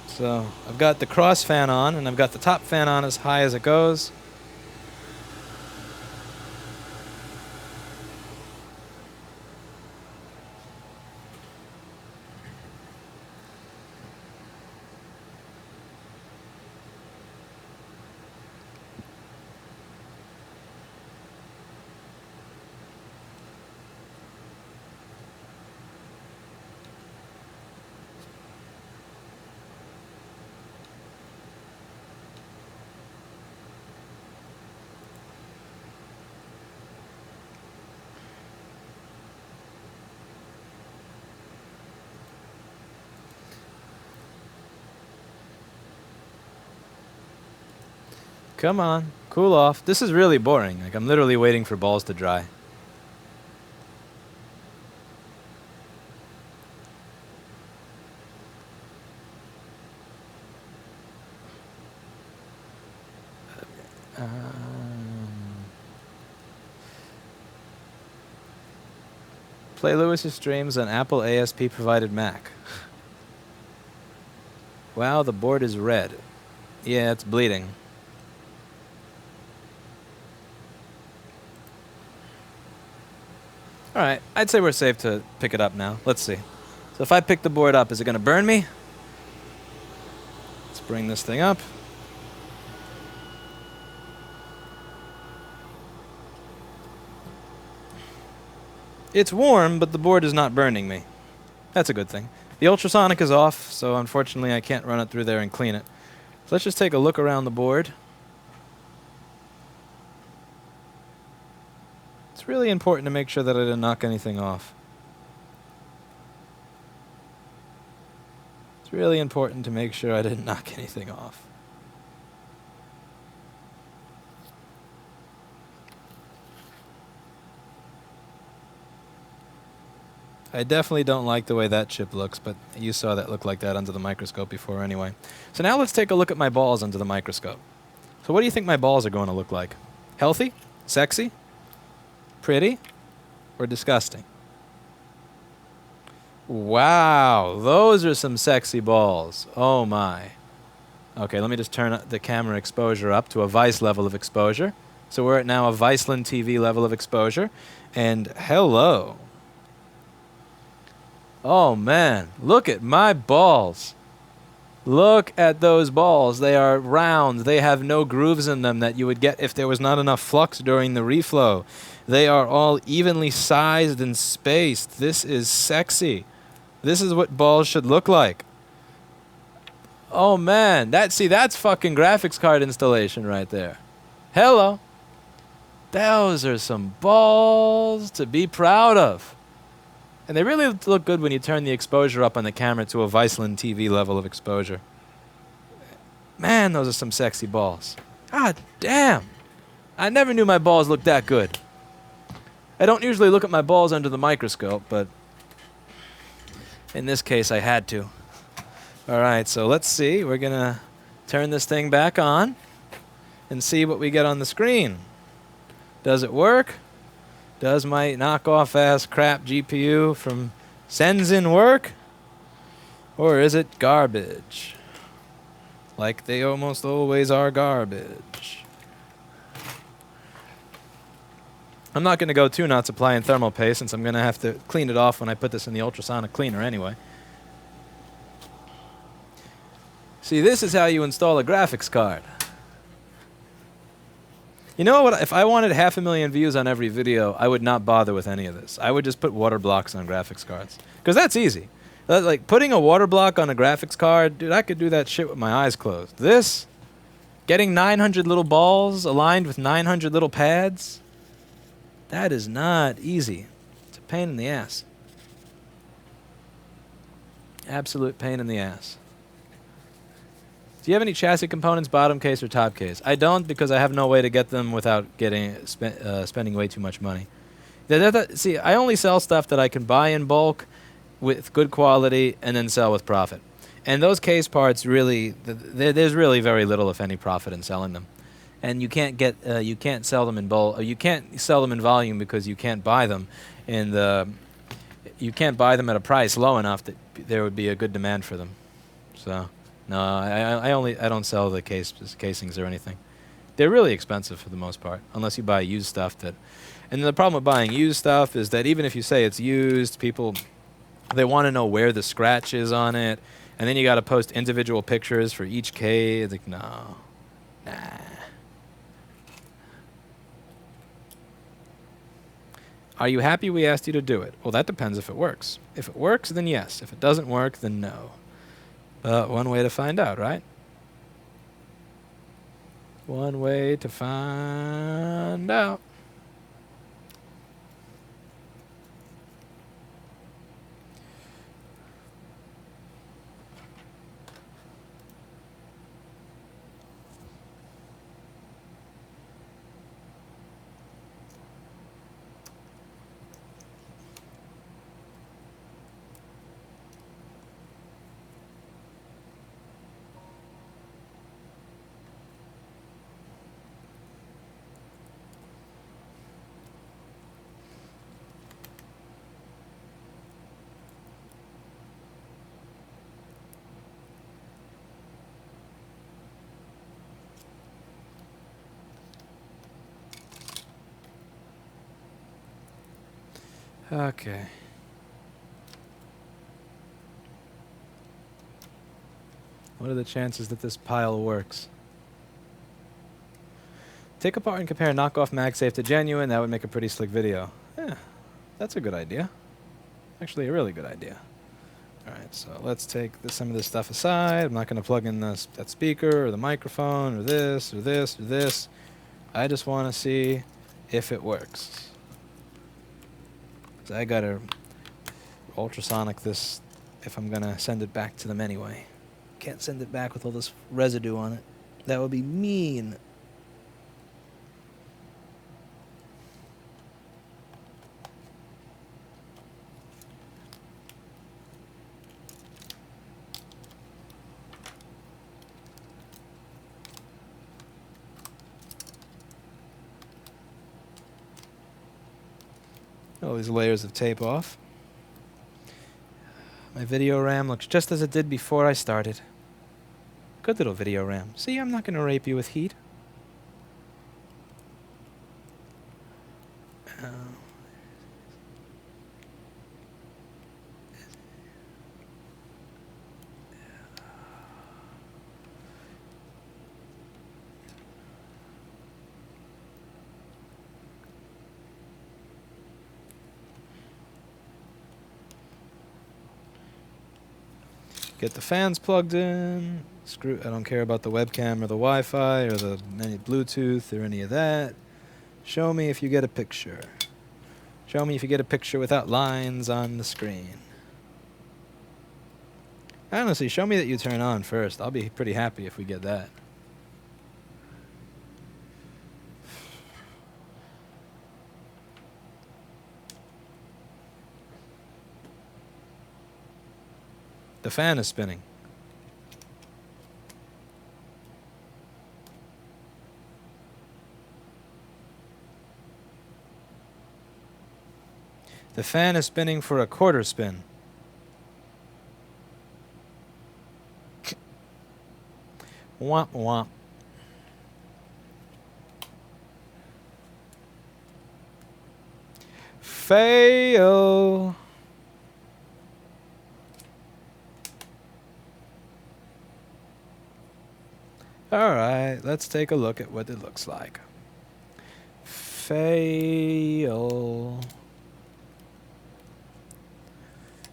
So, I've got the cross fan on and I've got the top fan on as high as it goes. Come on, cool off. This is really boring. Like, I'm literally waiting for balls to dry. Play Lewis's streams on Apple ASP provided Mac. Wow, the board is red. Yeah, it's bleeding. All right, I'd say we're safe to pick it up now. Let's see. So if I pick the board up, is it going to burn me? Let's bring this thing up. It's warm, but the board is not burning me. That's a good thing. The ultrasonic is off, so unfortunately I can't run it through there and clean it. So let's just take a look around the board. It's really important to make sure that I didn't knock anything off. It's really important to make sure I didn't knock anything off. I definitely don't like the way that chip looks, but you saw that look like that under the microscope before anyway. So now let's take a look at my balls under the microscope. So what do you think my balls are going to look like? Healthy? Sexy? Pretty? Or disgusting? Wow, those are some sexy balls. Oh my. Okay, let me just turn the camera exposure up to a Vice level of exposure. So we're at now a Viceland TV level of exposure. And hello. Oh man, look at my balls. Look at those balls. They are round. They have no grooves in them that you would get if there was not enough flux during the reflow. They are all evenly sized and spaced. This is sexy. This is what balls should look like. Oh man, that's fucking graphics card installation right there. Hello. Those are some balls to be proud of. And they really look good when you turn the exposure up on the camera to a Viceland TV level of exposure. Man, those are some sexy balls. God damn. I never knew my balls looked that good. I don't usually look at my balls under the microscope, but in this case I had to. All right, so let's see. We're going to turn this thing back on and see what we get on the screen. Does it work? Does my knockoff-ass crap GPU from Senzin work? Or is it garbage? Like they almost always are garbage. I'm not going to go too nuts applying thermal paste since I'm going to have to clean it off when I put this in the ultrasonic cleaner anyway. See, this is how you install a graphics card. You know what? If I wanted 500,000 views on every video, I would not bother with any of this. I would just put water blocks on graphics cards. Because that's easy. Like, putting a water block on a graphics card, dude, I could do that shit with my eyes closed. This, getting 900 little balls aligned with 900 little pads, that is not easy. It's a pain in the ass. Absolute pain in the ass. Do you have any chassis components, bottom case or top case? I don't, because I have no way to get them without spending way too much money. See, I only sell stuff that I can buy in bulk with good quality and then sell with profit. And those case parts really, there's really very little, if any, profit in selling them. And you can't sell them in bulk, or you can't sell them in volume because you can't buy them you can't buy them at a price low enough that there would be a good demand for them. So. No, I don't sell the casings or anything. They're really expensive for the most part, unless you buy used stuff. And the problem with buying used stuff is that even if you say it's used, people, they want to know where the scratch is on it, and then you got to post individual pictures for each case. It's like, no, nah. Are you happy we asked you to do it? Well, that depends if it works. If it works, then yes. If it doesn't work, then no. One way to find out, right? One way to find out. Okay. What are the chances that this pile works? Take apart and compare knockoff MagSafe to genuine. That would make a pretty slick video. Yeah, that's a good idea. Actually, a really good idea. Alright, so let's take some of this stuff aside. I'm not going to plug in that speaker or the microphone or this or this or this. I just want to see if it works. So I got to ultrasonic this if I'm going to send it back to them anyway. Can't send it back with all this residue on it. That would be mean. All these layers of tape off. My video RAM looks just as it did before I started. Good little video RAM. See, I'm not going to rape you with heat. Get the fans plugged in. Screw. I don't care about the webcam or the Wi-Fi or any Bluetooth or any of that. Show me if you get a picture. Show me if you get a picture without lines on the screen. Honestly, show me that you turn on first. I'll be pretty happy if we get that. The fan is spinning. The fan is spinning for a quarter spin. Womp womp. Fail. Alright, let's take a look at what it looks like. Fail.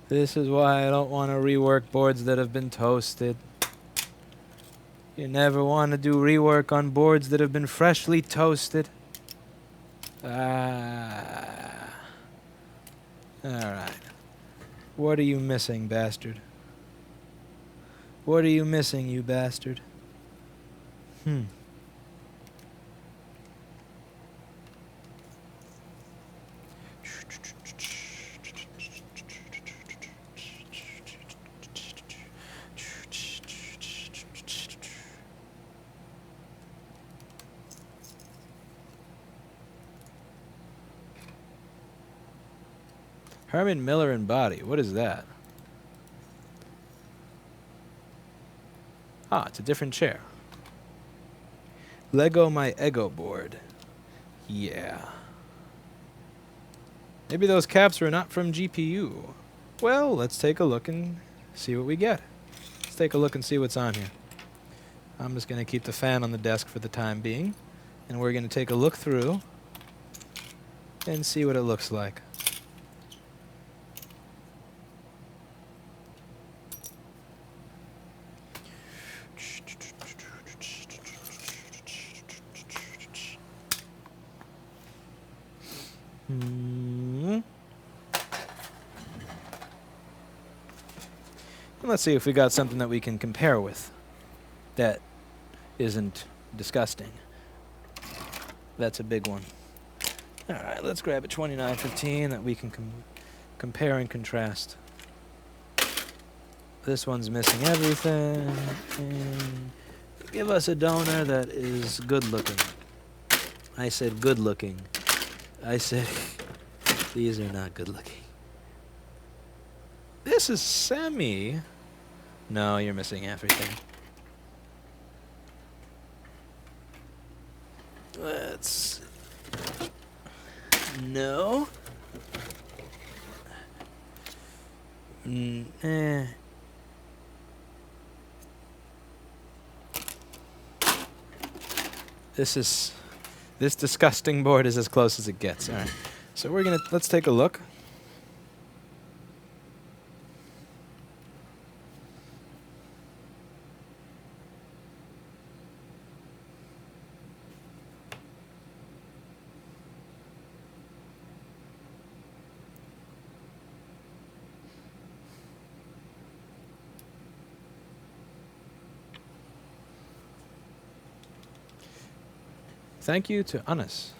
This is why I don't want to rework boards that have been toasted. You never want to do rework on boards that have been freshly toasted. Alright. What are you missing, bastard? What are you missing, you bastard? Herman Miller and Body. What is that? Ah, it's a different chair. Lego my Ego board. Yeah. Maybe those caps were not from GPU. Well, let's take a look and see what we get. Let's take a look and see what's on here. I'm just going to keep the fan on the desk for the time being. And we're going to take a look through and see what it looks like. Let's see if we got something that we can compare with that isn't disgusting. That's a big one. Alright, let's grab a 2915 that we can compare and contrast. This one's missing everything. And give us a donor that is good looking. I said good looking. I said these are not good looking. This is semi. No, you're missing everything. Let's... No. Eh. This disgusting board is as close as it gets. All right. So let's take a look. Thank you to Anas.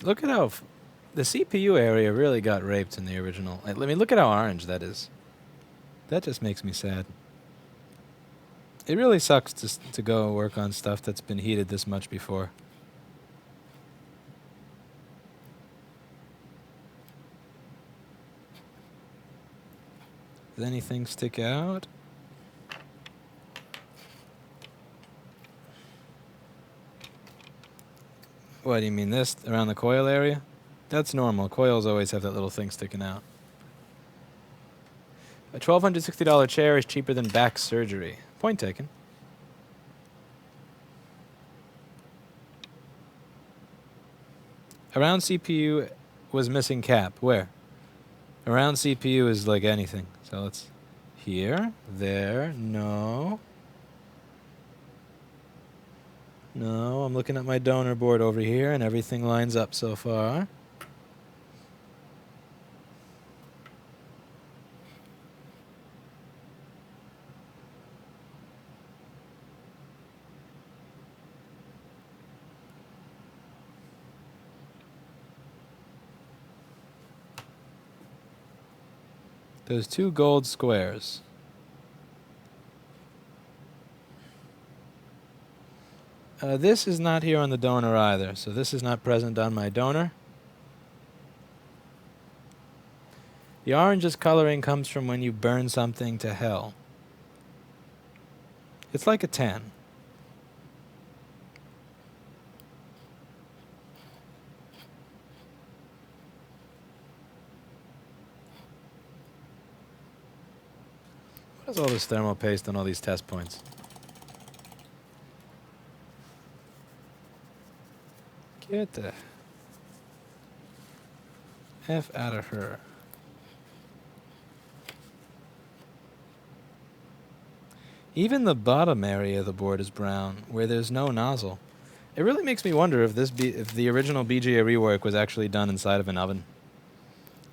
Look at how the CPU area really got raped in the original. I mean, look at how orange that is. That just makes me sad. It really sucks to go work on stuff that's been heated this much before. Does anything stick out? What, do you mean this? Around the coil area? That's normal. Coils always have that little thing sticking out. A $1,260 chair is cheaper than back surgery. Point taken. Around CPU was missing cap. Where? Around CPU is like anything. So let's... Here. There. No. No, I'm looking at my donor board over here, and everything lines up so far. Those two gold squares. This is not here on the donor either, so this is not present on my donor. The orange's coloring comes from when you burn something to hell. It's like a tan. What is all this thermal paste on all these test points? Get the F out of her. Even the bottom area of the board is brown, where there's no nozzle. It really makes me wonder if if the original BGA rework was actually done inside of an oven.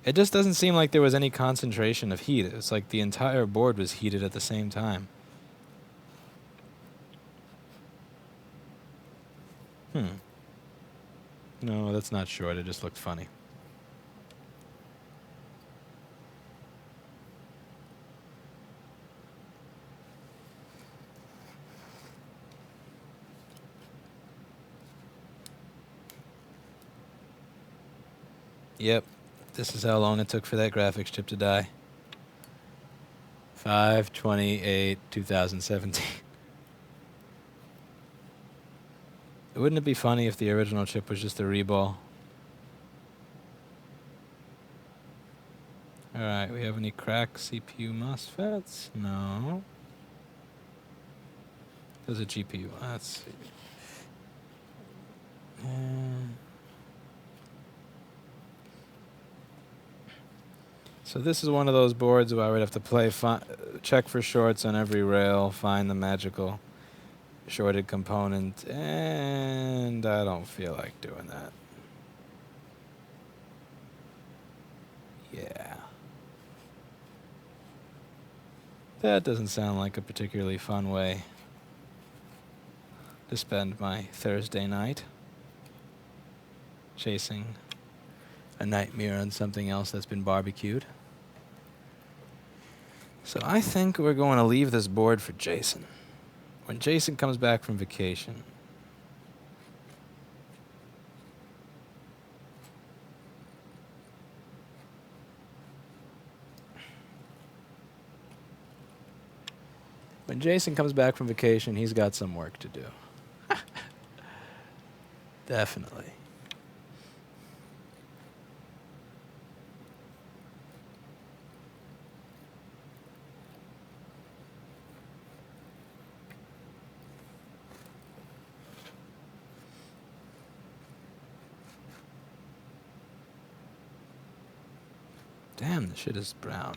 It just doesn't seem like there was any concentration of heat. It's like the entire board was heated at the same time. No, that's not short. It just looked funny. Yep. This is how long it took for that graphics chip to die. 5/28/2017. Wouldn't it be funny if the original chip was just a reball? Alright, we have any cracked CPU MOSFETs? No. There's a GPU. Let's see. So this is one of those boards where I would have to check for shorts on every rail, find the magical shorted component, and I don't feel like doing that. Yeah. That doesn't sound like a particularly fun way to spend my Thursday night, chasing a nightmare on something else that's been barbecued. So I think we're going to leave this board for Jason. When Jason comes back from vacation, he's got some work to do. Definitely. Damn, the shit is brown.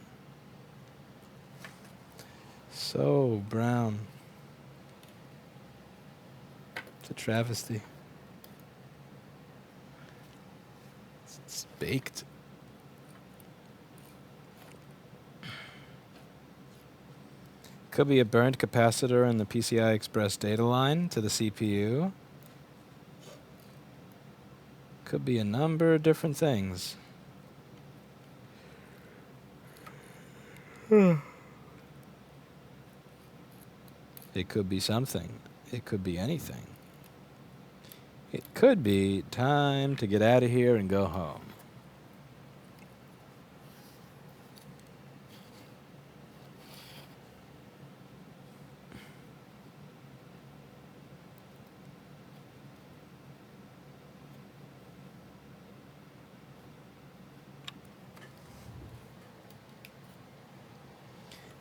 So brown. It's a travesty. It's baked. Could be a burnt capacitor in the PCI Express data line to the CPU. Could be a number of different things. It could be something. It could be anything. It could be time to get out of here and go home.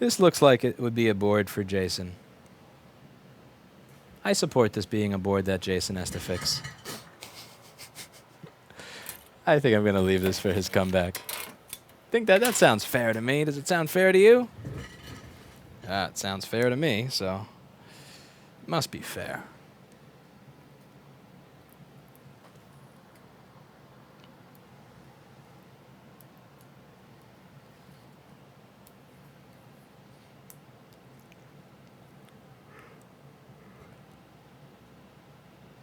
This looks like it would be a board for Jason. I support this being a board that Jason has to fix. I think I'm going to leave this for his comeback. I think that sounds fair to me. Does it sound fair to you? It sounds fair to me, so it must be fair.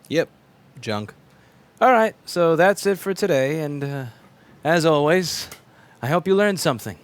Yep, junk. All right, so that's it for today, and as always, I hope you learned something.